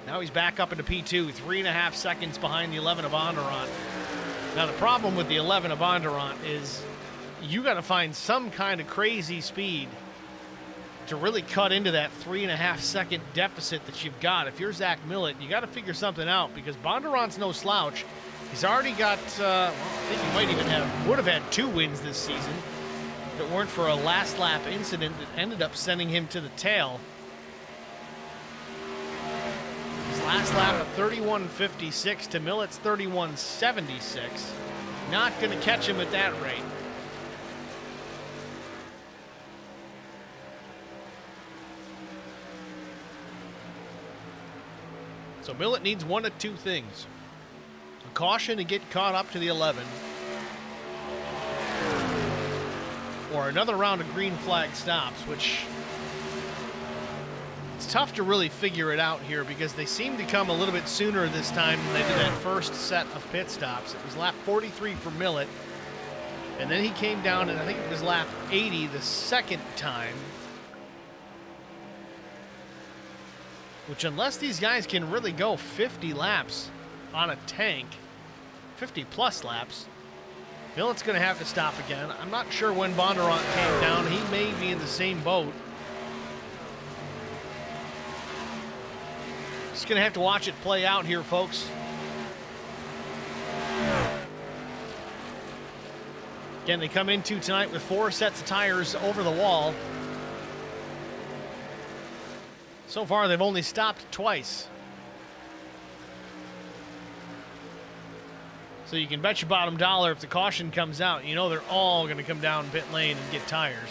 Now he's back up into P2, 3.5 seconds behind the 11 of Bondurant. Now the problem with the 11 of Bondurant is you got to find some kind of crazy speed to really cut into that 3.5 second deficit that you've got. If you're Zach Millett, you got to figure something out because Bondurant's no slouch. He's already got, I think he might even would have had 2 wins this season if it weren't for a last lap incident that ended up sending him to the tail. His last lap of 31.56 to Millett's 31.76. Not going to catch him at that rate. So Millett needs one of 2 things. A caution to get caught up to the 11. Or another round of green flag stops, which it's tough to really figure it out here because they seem to come a little bit sooner this time than they did that first set of pit stops. It was lap 43 for Millett. And then he came down and I think it was lap 80 the second time. Which, unless these guys can really go 50 laps on a tank, 50 plus laps, Millett's going to have to stop again. I'm not sure when Bondurant came down. He may be in the same boat. Just going to have to watch it play out here, folks. Again, they come into tonight with 4 sets of tires over the wall. So far, they've only stopped twice. So you can bet your bottom dollar if the caution comes out, you know they're all going to come down pit lane and get tires.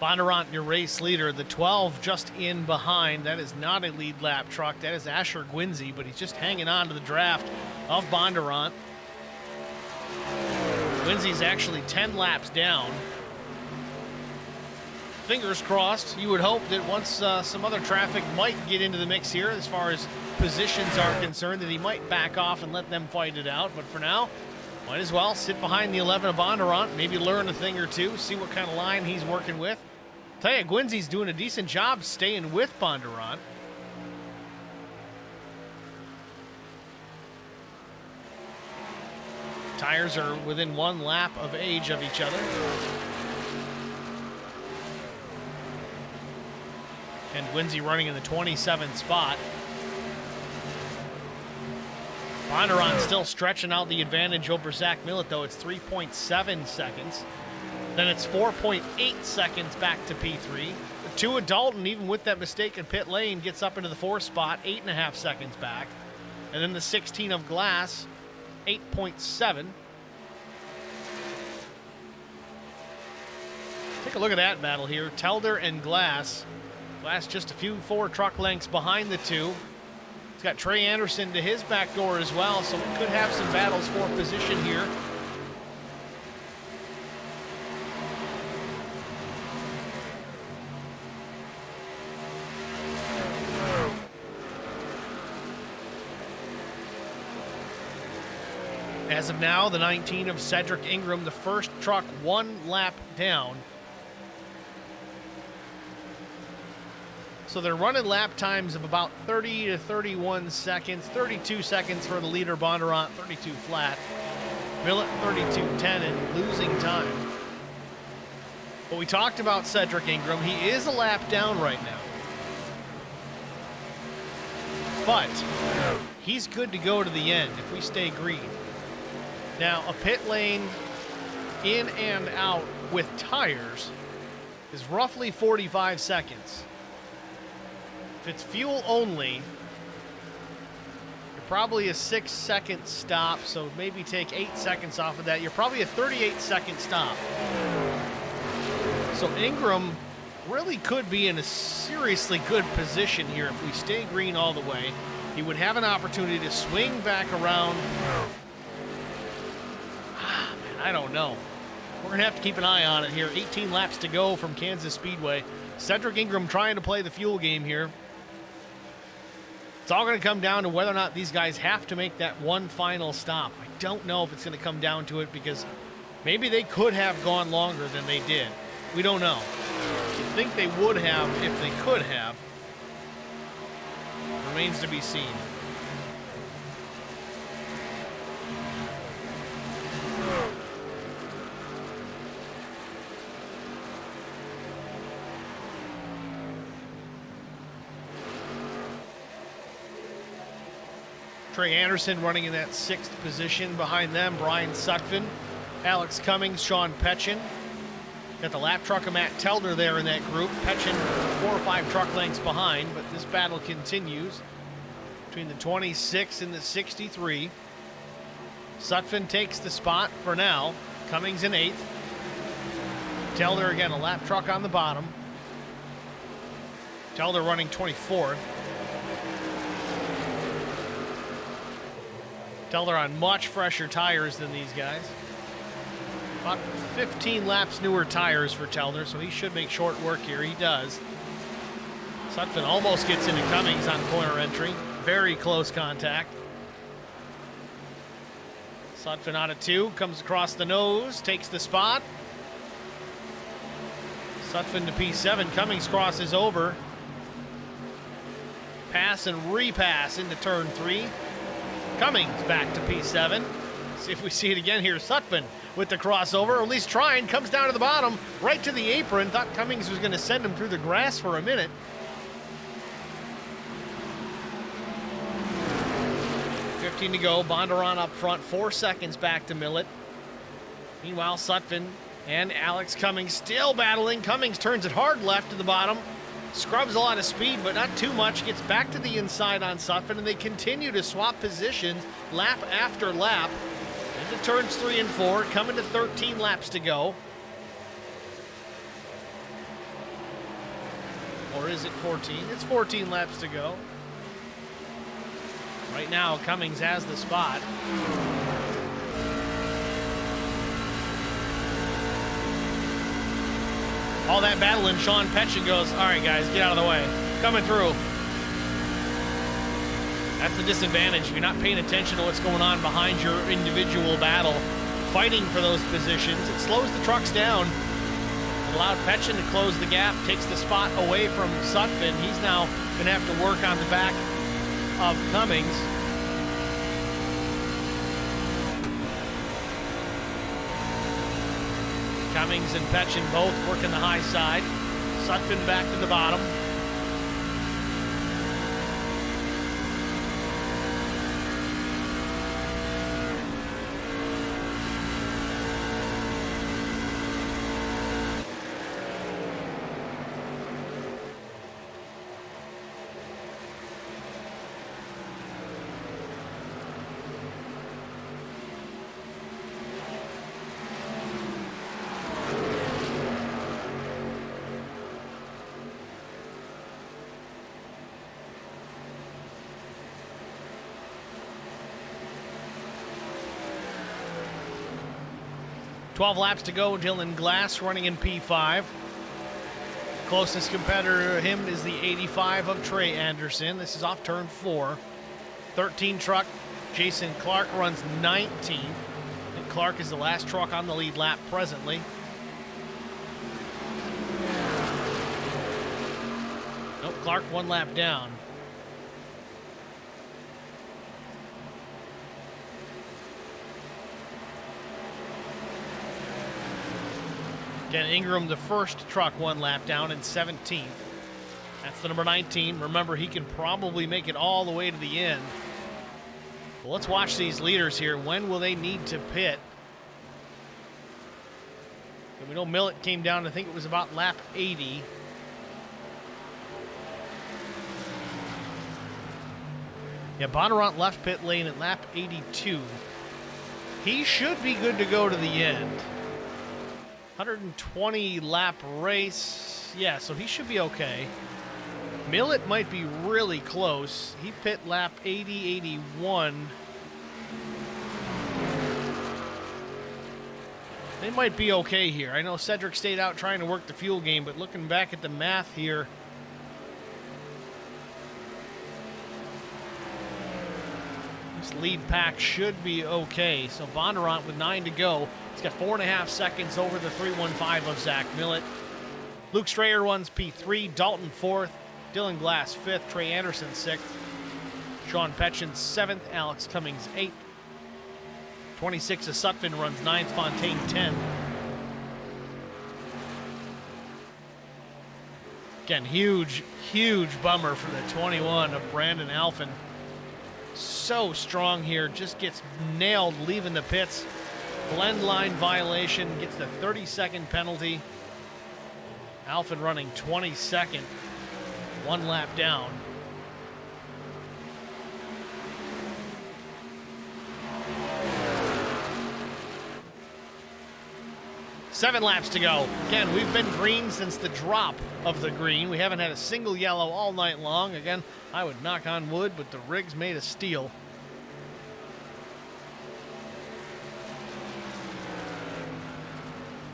Bondurant, your race leader, the 12 just in behind. That is not a lead lap truck. That is Asher Gwinzy, but he's just hanging on to the draft of Bondurant. Gwinzy's actually 10 laps down. Fingers crossed. You would hope that once some other traffic might get into the mix here as far as positions are concerned, that he might back off and let them fight it out. But for now, Might as well sit behind the 11 of Bondurant, maybe learn a thing or two, see what kind of line he's working with. Tell you, Gwinzy's doing a decent job staying with Bondurant. Tires are within 1 lap of age of each other. And Gwinzy running in the 27th spot. Bondurant still stretching out the advantage over Zach Millett, though. It's 3.7 seconds. Then it's 4.8 seconds back to P3. The 2 of Dalton, even with that mistake in pit lane, gets up into the 4th spot, 8.5 seconds back. And then the 16 of Glass, 8.7. Take a look at that battle here. Telder and Glass. Glass just a few 4 truck lengths behind the 2. He's got Trey Anderson to his back door as well, so we could have some battles for position here. As of now, the 19 of Cedric Ingram, the first truck 1 lap down. So they're running lap times of about 30 to 31 seconds, 32 seconds for the leader Bondurant, 32 flat. Millett 32.10 and losing time. But we talked about Cedric Ingram. He is a lap down right now. But he's good to go to the end if we stay green. Now, a pit lane in and out with tires is roughly 45 seconds. If it's fuel only, you're probably a 6-second stop, so maybe take 8 seconds off of that. You're probably a 38-second stop. So Ingram really could be in a seriously good position here if we stay green all the way. He would have an opportunity to swing back around. Man, I don't know. We're going to have to keep an eye on it here. 18 laps to go from Kansas Speedway. Cedric Ingram trying to play the fuel game here. It's all going to come down to whether or not these guys have to make that one final stop. I don't know if it's going to come down to it because maybe they could have gone longer than they did. We don't know. You think they would have if they could have. Remains to be seen. Trey Anderson running in that 6th position. Behind them, Brian Sutphin, Alex Cummings, Sean Petchin. Got the lap truck of Matt Telder there in that group. Petchin 4 or 5 truck lengths behind, but this battle continues between the 26 and the 63. Sutphin takes the spot for now. Cummings in 8th. Telder again, a lap truck on the bottom. Telder running 24th. Telder on much fresher tires than these guys. About 15 laps newer tires for Telder, so he should make short work here. He does. Sutphin almost gets into Cummings on corner entry. Very close contact. Sutphin out of 2, comes across the nose, takes the spot. Sutphin to P7, Cummings crosses over. Pass and repass into turn 3. Cummings back to P7. See if we see it again here. Sutphin with the crossover, or at least trying, comes down to the bottom, right to the apron. Thought Cummings was going to send him through the grass for a minute. To go. Bondurant up front, 4 seconds back to Millett. Meanwhile, Sutphin and Alex Cummings still battling. Cummings turns it hard left to the bottom. Scrubs a lot of speed, but not too much. Gets back to the inside on Sutphin, and they continue to swap positions lap after lap. Into turns 3 and 4, coming to 13 laps to go. Or is it 14? It's 14 laps to go. Right now, Cummings has the spot. All that battle, and Sean Petchin goes, all right, guys, get out of the way. Coming through. That's the disadvantage. If you're not paying attention to what's going on behind your individual battle, fighting for those positions, it slows the trucks down. It allowed Petchin to close the gap, takes the spot away from Sutphin. He's now going to have to work on the back of Cummings. Cummings and Petchin both working the high side. Sutphin back to the bottom. Laps to go. Dylan Glass running in P5. Closest competitor to him is the 85 of Trey Anderson. This is off turn 4. 13 truck. Jason Clark runs 19th. And Clark is the last truck on the lead lap presently. Nope, Clark 1 lap down. Again, Ingram, the first truck, 1 lap down in 17th. That's the number 19. Remember, he can probably make it all the way to the end. Well, let's watch these leaders here. When will they need to pit? And we know Millett came down, I think it was about lap 80. Yeah, Bondurant left pit lane at lap 82. He should be good to go to the end. 120 lap race. Yeah, so he should be okay. Millett might be really close. He pit lap 80, 81. They might be okay here. I know Cedric stayed out trying to work the fuel game, but looking back at the math here, this lead pack should be okay. So Bondurant with 9 to go. He's got 4.5 seconds over the 3:15 of Zach Millett. Luke Strayer runs P3, Dalton 4th, Dylan Glass 5th, Trey Anderson 6th, Sean Petchin 7th, Alex Cummings 8th. 26 of Sutphin runs 9th, Fontaine 10th. Again, huge bummer for the 21 of Brandon Alphin. So strong here, just gets nailed leaving the pits. Blend line violation, gets the 30-second penalty. Alphin running 22nd, 1 lap down. Seven laps to go. Again, we've been green since the drop of the green. We haven't had a single yellow all night long. Again, I would knock on wood, but the rig's made of steel.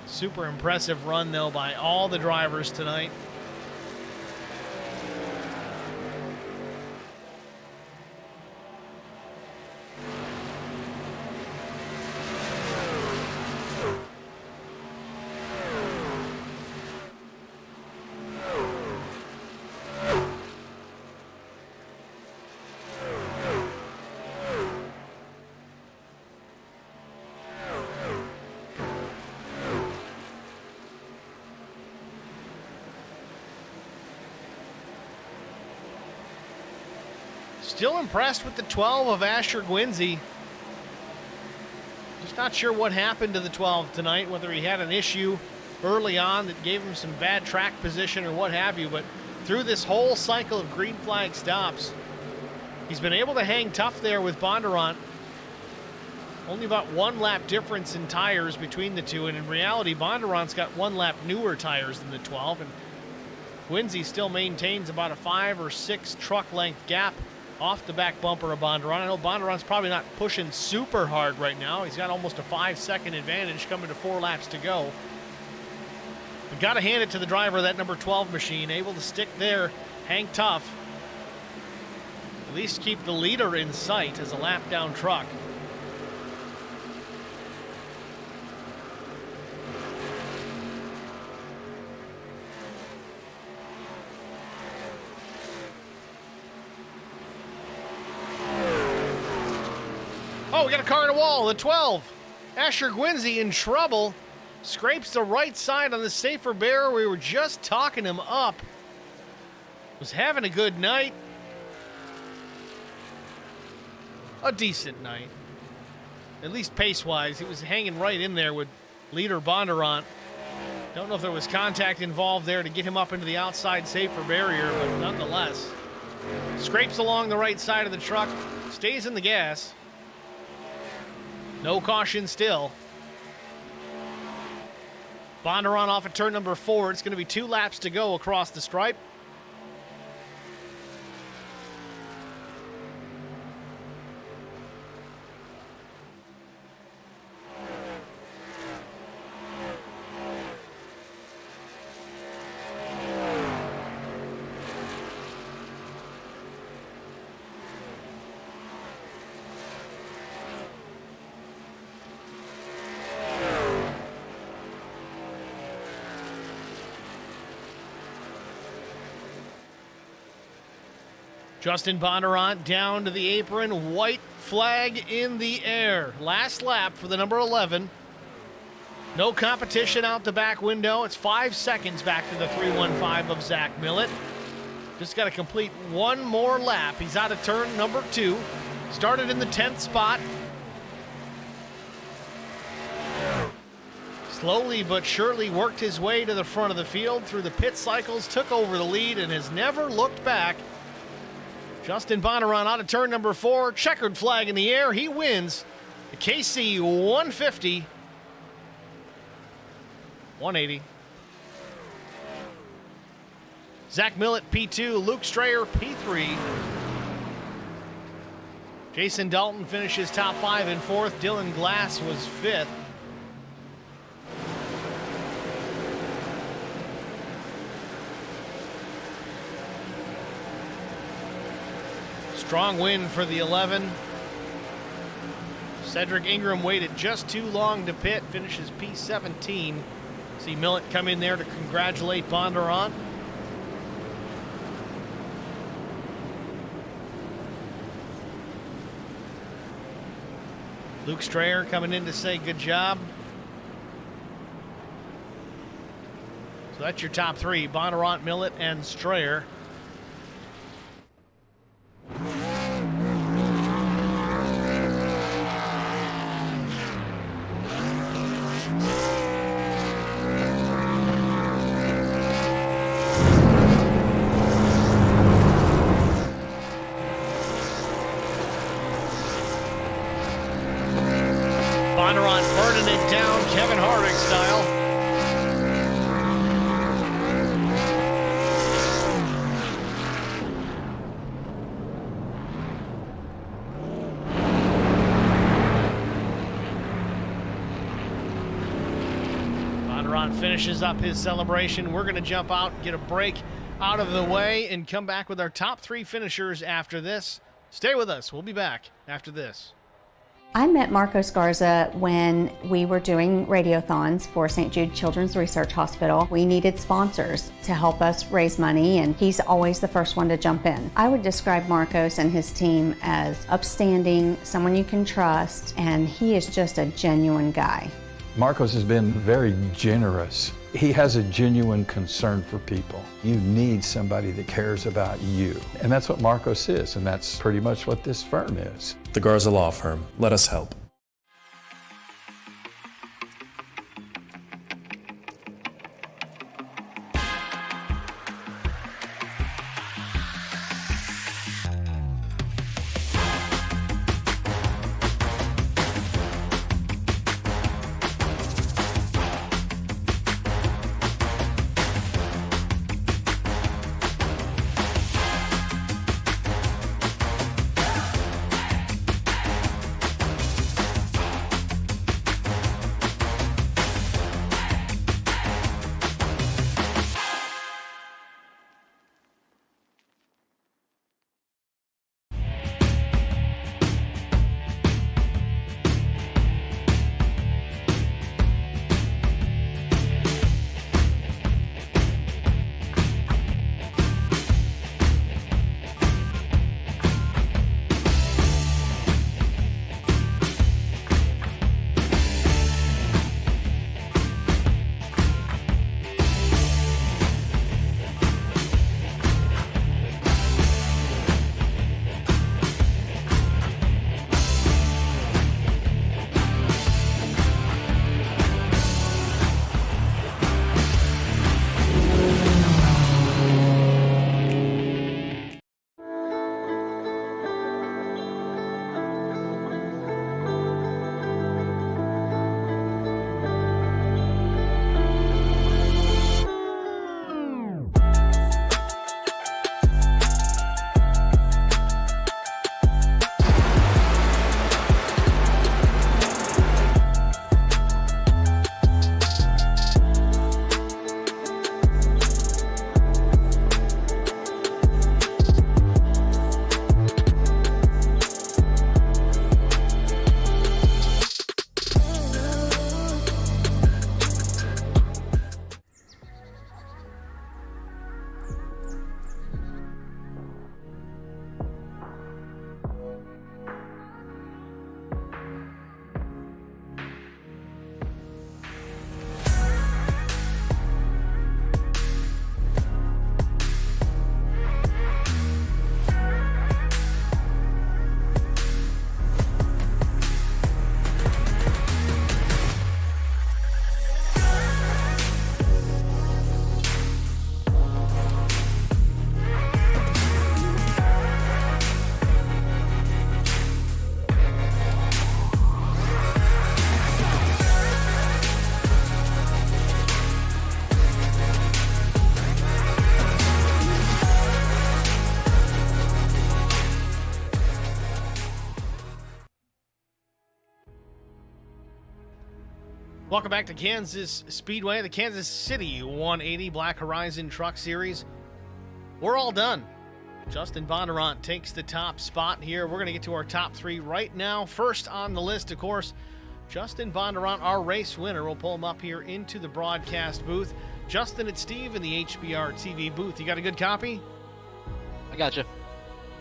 Super impressive run, though, by all the drivers tonight. Still impressed with the 12 of Asher Gwinsey. Just not sure what happened to the 12 tonight, whether he had an issue early on that gave him some bad track position or what have you, but through this whole cycle of green flag stops, he's been able to hang tough there with Bondurant. Only about 1 lap difference in tires between the two, and in reality, Bondurant's got 1 lap newer tires than the 12, and Gwinsey still maintains about a 5 or 6 truck length gap off the back bumper of Bondurant. I know Bondurant's probably not pushing super hard right now. He's got almost a 5-second advantage coming to 4 laps to go. But got to hand it to the driver of that number 12 machine, able to stick there, hang tough. At least keep the leader in sight as a lap down truck. Oh, we got a car in a wall. The 12. Asher Gwinzy in trouble. Scrapes the right side on the safer barrier. We were just talking him up. Was having a good night. A decent night. At least pace-wise. He was hanging right in there with leader Bondurant. Don't know if there was contact involved there to get him up into the outside safer barrier, but nonetheless. Scrapes along the right side of the truck. Stays in the gas. No caution still. Bondurant off at turn number 4. It's going to be 2 laps to go across the stripe. Justin Bondurant down to the apron, white flag in the air. Last lap for the number 11. No competition out the back window. It's 5 seconds back to the 315 of Zach Millett. Just got to complete one more lap. He's out of turn number 2. Started in the 10th spot. Slowly but surely worked his way to the front of the field through the pit cycles, took over the lead, and has never looked back. Justin Bondurant out of turn number 4. Checkered flag in the air. He wins the KC 150. 180. Zach Millett P2. Luke Strayer P3. Jason Dalton finishes top 5 and 4th. Dylan Glass was 5th. Strong win for the 11. Cedric Ingram waited just too long to pit, finishes P17. See Millett come in there to congratulate Bondurant. Luke Strayer coming in to say good job. So that's your top 3, Bondurant, Millett, and Strayer. Bondurant burning it down, Kevin Harvick style. Bondurant finishes up his celebration. We're going to jump out, get a break out of the way, and come back with our top 3 finishers after this. Stay with us. We'll be back after this. I met Marcos Garza when we were doing radiothons for St. Jude Children's Research Hospital. We needed sponsors to help us raise money, and he's always the first one to jump in. I would describe Marcos and his team as upstanding, someone you can trust, and he is just a genuine guy. Marcos has been very generous. He has a genuine concern for people. You need somebody that cares about you. And that's what Marcos is, and that's pretty much what this firm is. The Garza Law Firm. Let us help. Welcome back to Kansas Speedway, the Kansas City 180 Black Horizon Truck Series. We're all done. Justin Bondurant takes the top spot here. We're going to get to our top three right now. First on the list, of course, Justin Bondurant, our race winner. We'll pull him up here into the broadcast booth. Justin, it's Steve in the HBR TV booth. You got a good copy? I got you.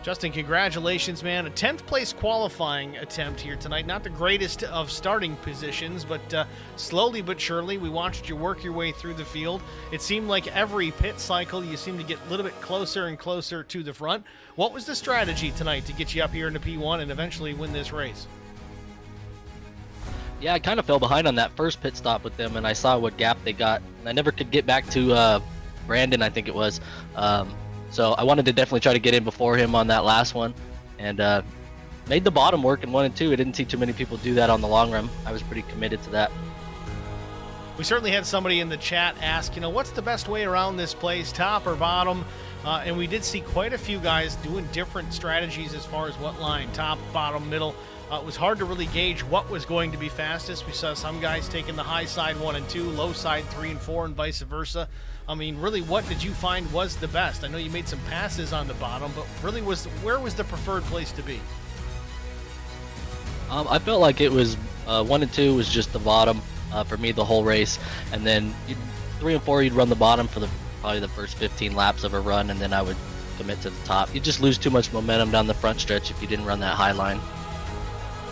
Justin, congratulations, man. A 10th place qualifying attempt here tonight. Not the greatest of starting positions, but slowly but surely we watched you work your way through the field. It seemed like every pit cycle you seemed to get a little bit closer and closer to the front. What was the strategy tonight to get you up here into P1 and eventually win this race? Yeah, I kind of fell behind on that first pit stop with them, and I saw what gap they got. And I never could get back to Brandon, I think it was. So I wanted to definitely try to get in before him on that last one, and made the bottom work in 1 and 2. I didn't see too many people do that on the long run. I was pretty committed to that. We certainly had somebody in the chat ask, what's the best way around this place, top or bottom? And we did see quite a few guys doing different strategies as far as what line, top, bottom, middle. It was hard to really gauge what was going to be fastest. We saw some guys taking the high side 1 and 2, low side 3 and 4, and vice versa. I mean, really, what did you find was the best? I know you made some passes on the bottom, but really, where was the preferred place to be? I felt like it was 1 and 2 was just the bottom for me the whole race, and then 3 and 4 you'd run the bottom for probably the first 15 laps of a run, and then I would commit to the top. You just lose too much momentum down the front stretch if you didn't run that high line.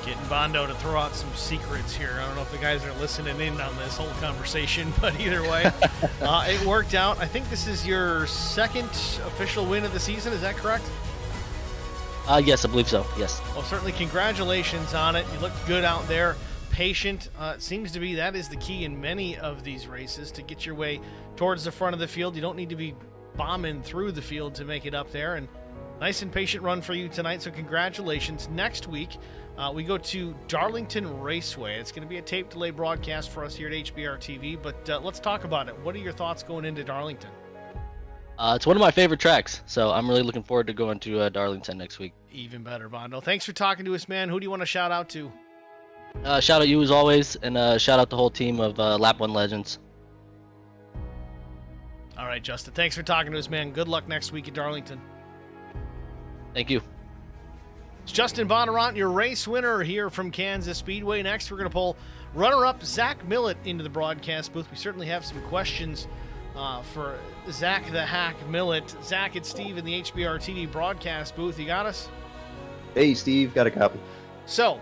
Getting Bondo to throw out some secrets here. I don't know if the guys are listening in on this whole conversation, but either way, it worked out. I think this is your second official win of the season. Is that correct? Yes, I believe so. Yes. Well, certainly congratulations on it. You look good out there. Patient. It seems to be that is the key in many of these races to get your way towards the front of the field. You don't need to be bombing through the field to make it up there. And nice and patient run for you tonight, so congratulations. Next week, we go to Darlington Raceway. It's going to be a tape delay broadcast for us here at HBR TV, but let's talk about it. What are your thoughts going into Darlington? It's one of my favorite tracks, so I'm really looking forward to going to Darlington next week. Even better, Bondo. Thanks for talking to us, man. Who do you want to shout out to? Shout out you as always, and shout out the whole team of Lap 1 Legends. All right, Justin. Thanks for talking to us, man. Good luck next week at Darlington. Thank you. It's Justin Bondurant, your race winner here from Kansas Speedway. Next, we're going to pull runner-up Zach Millett into the broadcast booth. We certainly have some questions for Zach the Hack Millett. Zach, it's Steve in the HBR TV broadcast booth. You got us? Hey, Steve. Got a copy. So,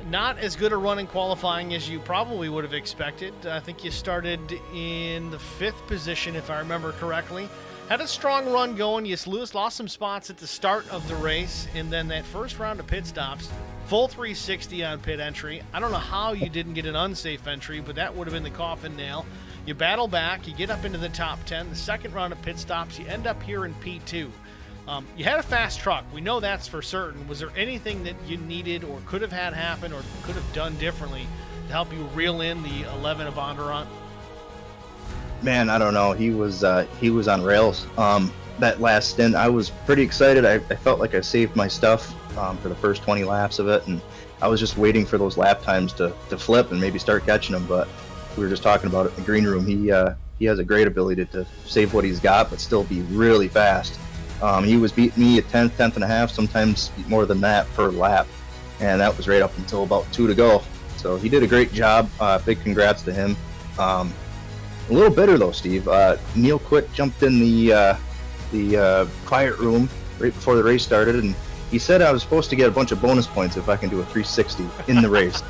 not as good a run in qualifying as you probably would have expected. I think you started in the 5th position, if I remember correctly. Had a strong run going. You lost some spots at the start of the race, and then that first round of pit stops, full 360 on pit entry. I don't know how you didn't get an unsafe entry, but that would have been the coffin nail. You battle back, you get up into the top 10. The second round of pit stops, you end up here in P2. You had a fast truck. We know that's for certain. Was there anything that you needed or could have had happen or could have done differently to help you reel in the 11 of Bondurant? Man, I don't know. He was on rails. That last stint, I was pretty excited. I felt like I saved my stuff for the first 20 laps of it, and I was just waiting for those lap times to flip and maybe start catching them. But we were just talking about it in the green room. He has a great ability to save what he's got, but still be really fast. He was beating me a tenth and a half, sometimes more than that per lap, and that was right up until about 2 to go. So he did a great job. Big congrats to him. A little bitter though, Steve. Neil Quick jumped in the quiet room right before the race started, and he said I was supposed to get a bunch of bonus points if I can do a 360 in the race.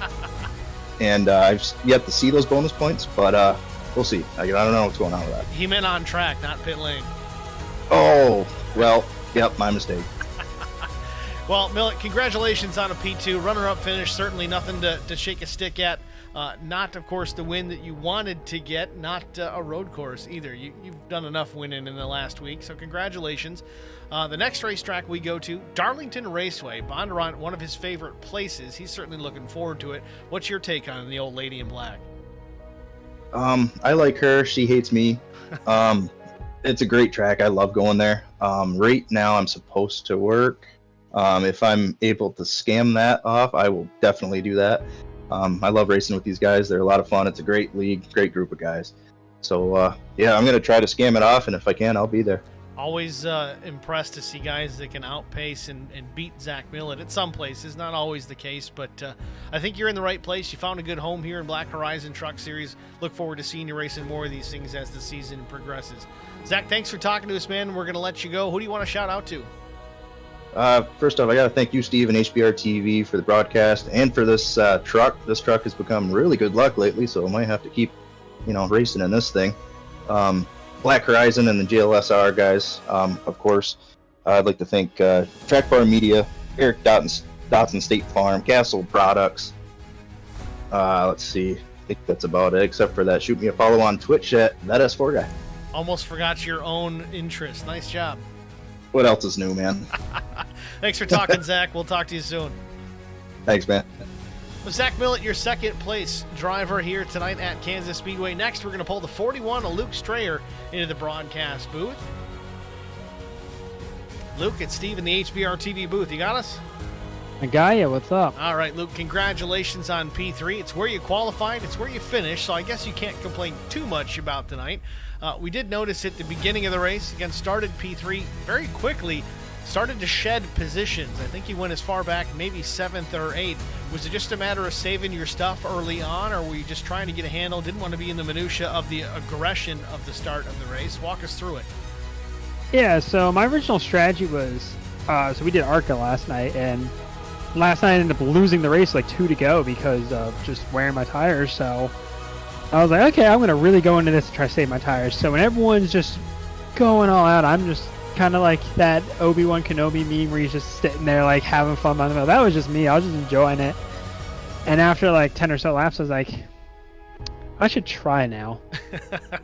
And I've yet to see those bonus points, but we'll see. I don't know what's going on with that. He meant on track, not pit lane. Oh, well, yep, my mistake. Well, Millett, congratulations on a P2 runner-up finish. Certainly nothing to shake a stick at. Not, of course, the win that you wanted to get. Not a road course either. You've done enough winning in the last week, so congratulations. The next racetrack we go to, Darlington Raceway. Bondurant, one of his favorite places. He's certainly looking forward to it. What's your take on the old lady in black? I like her. She hates me. It's a great track. I love going there. Right now, I'm supposed to work. If I'm able to scam that off, I will definitely do that. I love racing with these guys. They're a lot of fun. It's a great league, great group of guys. So yeah, I'm gonna try to scam it off, and if I can, I'll be there. Always impressed to see guys that can outpace and beat Zach Millett at some places. Not always the case, but I think you're in the right place. You found a good home here in Black Horizon Truck Series. Look forward to seeing you racing more of these things as the season progresses. Zach, thanks for talking to us, man. We're going to let you go. Who do you want to shout out to? First off, I got to thank you, Steve, and HBR TV for the broadcast and for this truck. This truck has become really good luck lately, so I might have to keep, racing in this thing. Black Horizon and the GLSR guys, of course. I'd like to thank Track Bar Media, Eric Dotson State Farm, Castle Products. Let's see. I think that's about it, except for that. Shoot me a follow on Twitch at that S4 guy. Almost forgot your own interest. Nice job. What else is new, man? Thanks for talking, Zach. We'll talk to you soon. Thanks, man. With Zach Millett, your second place driver here tonight at Kansas Speedway. Next, we're going to pull the 41 of Luke Strayer into the broadcast booth. Luke, it's Steve in the HBR TV booth. You got us? I got you. What's up? All right, Luke, congratulations on P3. It's where you qualified. It's where you finished, so I guess you can't complain too much about tonight. We did notice at the beginning of the race, again, started P3 very quickly, started to shed positions. I think you went as far back, maybe 7th or 8th. Was it just a matter of saving your stuff early on, or were you just trying to get a handle, didn't want to be in the minutia of the aggression of the start of the race? Walk us through it. Yeah, so my original strategy was, so we did ARCA last night, and last night I ended up losing the race like 2 to go because of just wearing my tires, so I was like, okay, I'm going to really go into this and try to save my tires. So when everyone's just going all out, I'm just kind of like that Obi-Wan Kenobi meme where he's just sitting there like having fun by the middle. That was just me. I was just enjoying it. And after like 10 or so laps, I was like, I should try now.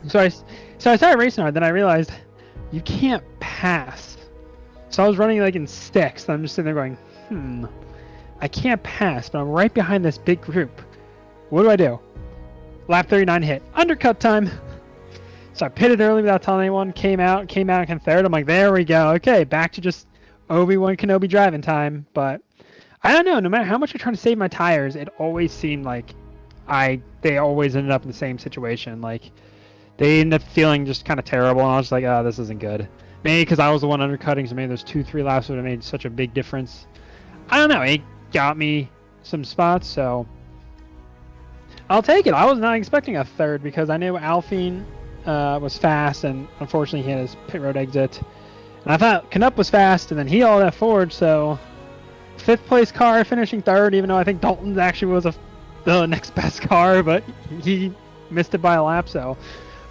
so I started racing hard. Then I realized you can't pass. So I was running like in 6th. I'm just sitting there going, I can't pass, but I'm right behind this big group. What do? Lap 39 hit. Undercut time. So I pitted early without telling anyone, came out in third. I'm like, there we go. Okay, back to just Obi-Wan Kenobi driving time. But I don't know, no matter how much I try to save my tires, it always seemed like they always ended up in the same situation. Like, they ended up feeling just kind of terrible, and I was just like, oh, this isn't good. Maybe because I was the one undercutting, so maybe those 2-3 laps would have made such a big difference. I don't know, it got me some spots, so I'll take it. I was not expecting a third because I knew Alphine was fast, and unfortunately he had his pit road exit. And I thought Canup was fast, and then he all that forward, so 5th place car finishing 3rd, even though I think Dalton's actually was the next best car, but he missed it by a lap, so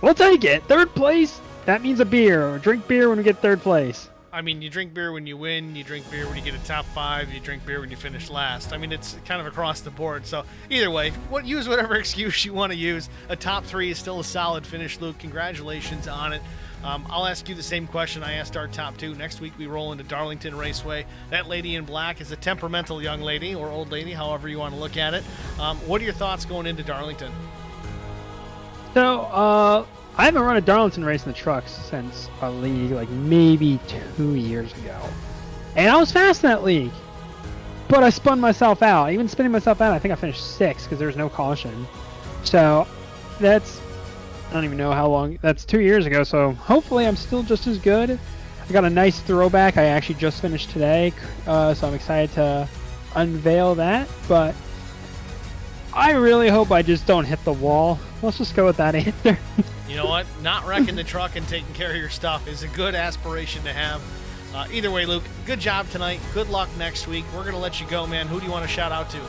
we'll take it. 3rd place, that means a beer, or drink beer when we get 3rd place. I mean, you drink beer when you win, you drink beer when you get a top 5, you drink beer when you finish last. I mean, it's kind of across the board. So either way, use whatever excuse you want to use. A top 3 is still a solid finish, Luke. Congratulations on it. I'll ask you the same question I asked our top 2. Next week we roll into Darlington Raceway. That lady in black is a temperamental young lady or old lady, however you want to look at it. What are your thoughts going into Darlington? So, I haven't run a Darlington race in the trucks since a league, like maybe 2 years ago. And I was fast in that league. But I spun myself out. Even spinning myself out, I think I finished 6th because there was no caution. So that's, I don't even know how long, that's 2 years ago. So hopefully I'm still just as good. I got a nice throwback I actually just finished today. So I'm excited to unveil that. But I really hope I just don't hit the wall. Let's just go with that answer. You know what? Not wrecking the truck and taking care of your stuff is a good aspiration to have. Either way, Luke, good job tonight. Good luck next week. We're going to let you go, man. Who do you want to shout out to?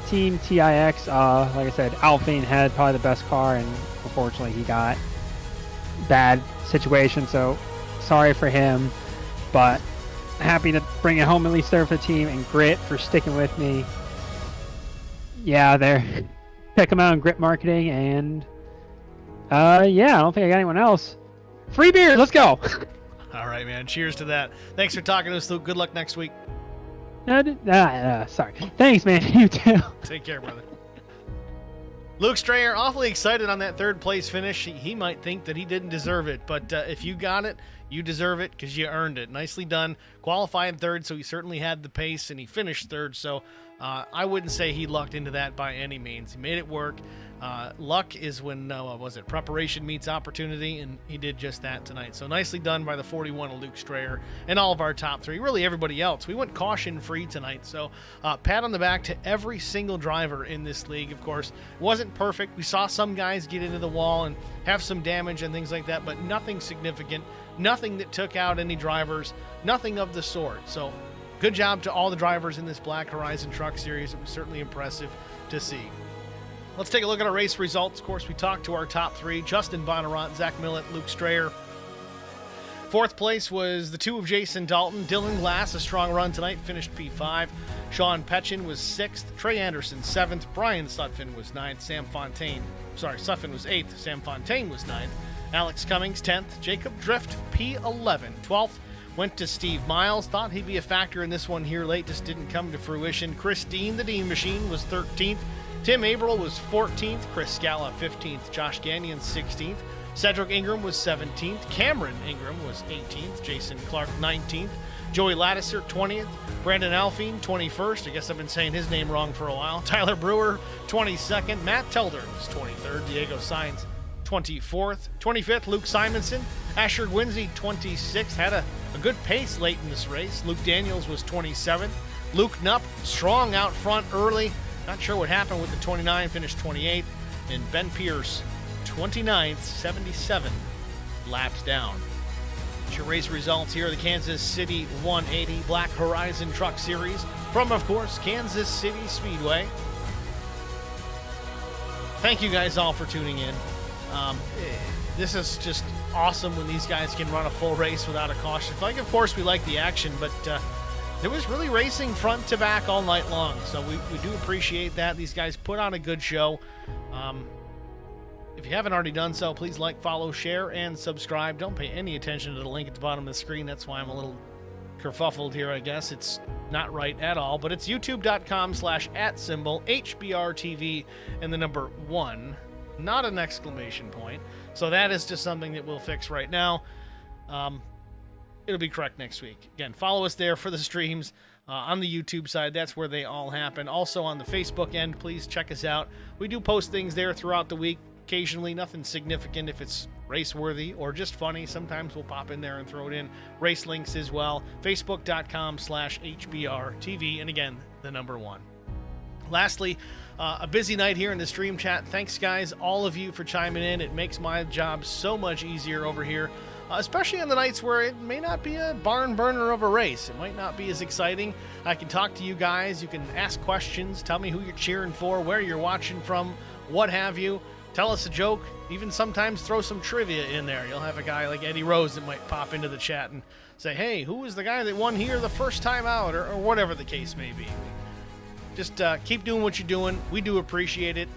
Team TIX. Like I said, Alphine had probably the best car, and unfortunately he got bad situation, so sorry for him. But happy to bring it home at least there for the team, and Grit for sticking with me. Yeah, check them out on Grit Marketing, and yeah, I don't think I got anyone else. Free beers, let's go. All right, man. Cheers to that. Thanks for talking to us, Luke. Good luck next week. Sorry. Thanks, man. You too. Take care, brother. Luke Strayer, awfully excited on that 3rd place finish. He might think that he didn't deserve it, but if you got it, You deserve it because you earned it. Nicely done. Qualified third, so he certainly had the pace, and he finished third. So I wouldn't say he lucked into that by any means. He made it work. Luck is when, preparation meets opportunity, and he did just that tonight. So nicely done by the 41 of Luke Strayer and all of our top three, really everybody else. We went caution-free tonight, so pat on the back to every single driver in this league. Of course, it wasn't perfect. We saw some guys get into the wall and have some damage and things like that, but nothing significant, nothing that took out any drivers, nothing of the sort. So good job to all the drivers in this Black Horizon Truck Series. It was certainly impressive to see. Let's take a look at our race results. Of course, we talked to our top three: Justin Bonnarott, Zach Millett, Luke Strayer. Fourth place was the two of Jason Dalton. Dylan Glass, a strong run tonight, finished P5. Sean Petchin was 6th. Trey Anderson, 7th. Brian Sutphin was 9th. Sutphin was 8th. Sam Fontaine was 9th. Alex Cummings, 10th. Jacob Drift, P11. 12th went to Steve Miles. Thought he'd be a factor in this one here late, just didn't come to fruition. Chris Dean, the Dean Machine, was 13th. Tim Averill was 14th. Chris Scala, 15th. Josh Gagnon, 16th. Cedric Ingram was 17th. Cameron Ingram was 18th. Jason Clark, 19th. Joey Lattiser, 20th. Brandon Alfine, 21st. I guess I've been saying his name wrong for a while. Tyler Brewer, 22nd. Matt Telder was 23rd. Diego Sainz, 24th. 25th, Luke Simonson. Asher Gwinsey, 26th. Had a good pace late in this race. Luke Daniels was 27th. Luke Knupp, strong out front early. Not sure what happened with the 29, finished 28th. And Ben Pierce, 29th, 77 laps down. It's your race results here, the Kansas City 180 Black Horizon Truck Series from, of course, Kansas City Speedway. Thank you guys all for tuning in. This is just awesome when these guys can run a full race without a caution. Of course, we like the action, but there was really racing front to back all night long, so we do appreciate that. These guys put on a good show. If you haven't already done so, please like, follow, share, and subscribe. Don't pay any attention to the link at the bottom of the screen. That's why I'm a little kerfuffled here, I guess. It's not right at all, but it's youtube.com/@HBRTV and the number 1, not an exclamation point. So that is just something that we'll fix right now. It'll be correct next week. Again, follow us there for the streams on the YouTube side. That's where they all happen. Also on the Facebook end, please check us out. We do post things there throughout the week. Occasionally, nothing significant if it's race-worthy or just funny. Sometimes we'll pop in there and throw it in. Race links as well. Facebook.com/HBRTV. And again, the number 1. Lastly, a busy night here in the stream chat. Thanks, guys, all of you for chiming in. It makes my job so much easier over here, especially on the nights where it may not be a barn burner of a race. It might not be as exciting. I can talk to you guys. You can ask questions. Tell me who you're cheering for, where you're watching from, what have you. Tell us a joke. Even sometimes throw some trivia in there. You'll have a guy like Eddie Rose that might pop into the chat and say, hey, who was the guy that won here the first time out, or whatever the case may be. Just keep doing what you're doing. We do appreciate it.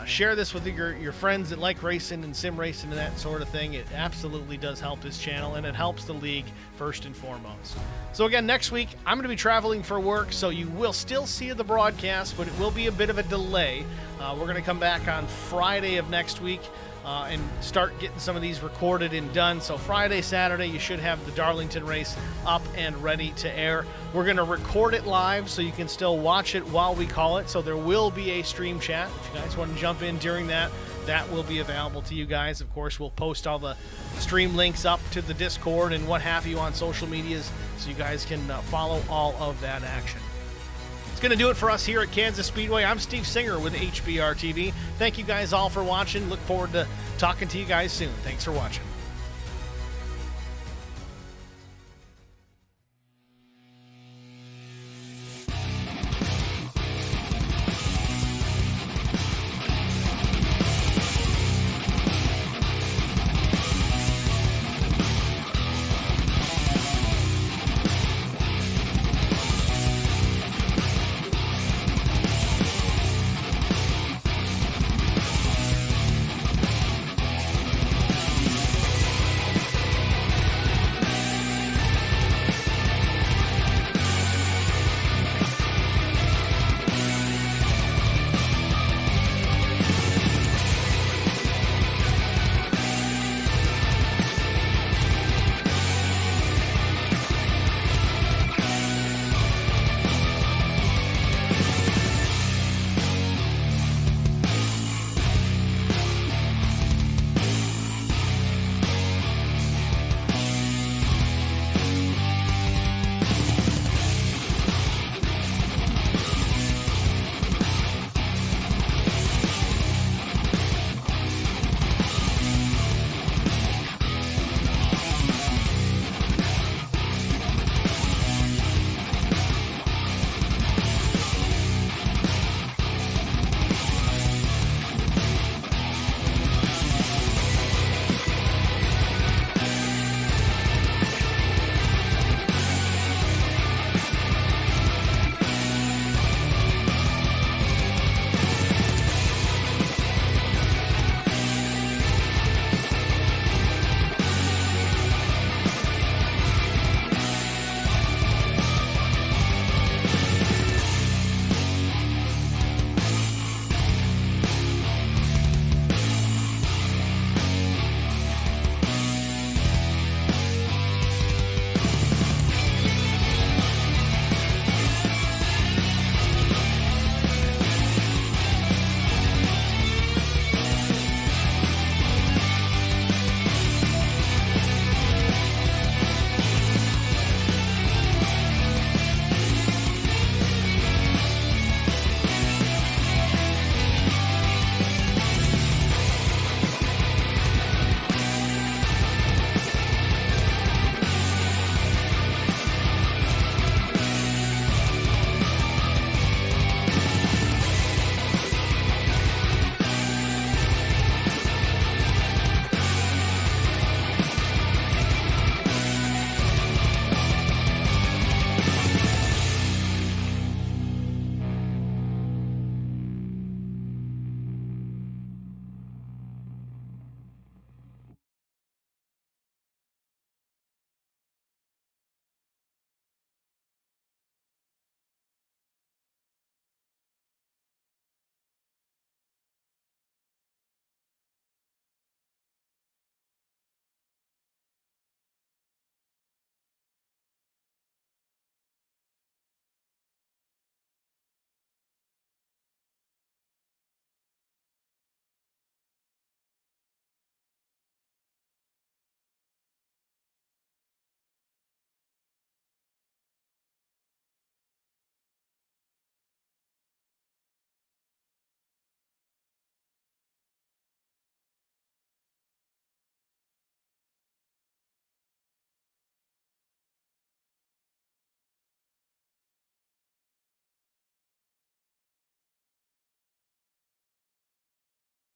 Share this with your friends that like racing and sim racing and that sort of thing. It absolutely does help this channel, and it helps the league first and foremost. So again, next week, I'm going to be traveling for work, so you will still see the broadcast, but it will be a bit of a delay. We're going to come back on Friday of next week and start getting some of these recorded and done. So Friday, Saturday, you should have the Darlington race up and ready to air. We're going to record it live so you can still watch it while we call it. So there will be a stream chat. If you guys want to jump in during that, that will be available to you guys. Of course, we'll post all the stream links up to the Discord and what have you on social medias so you guys can follow all of that action. It's going to do it for us here at Kansas Speedway. I'm Steve Singer with HBR TV. Thank you guys all for watching. Look forward to talking to you guys soon. Thanks for watching.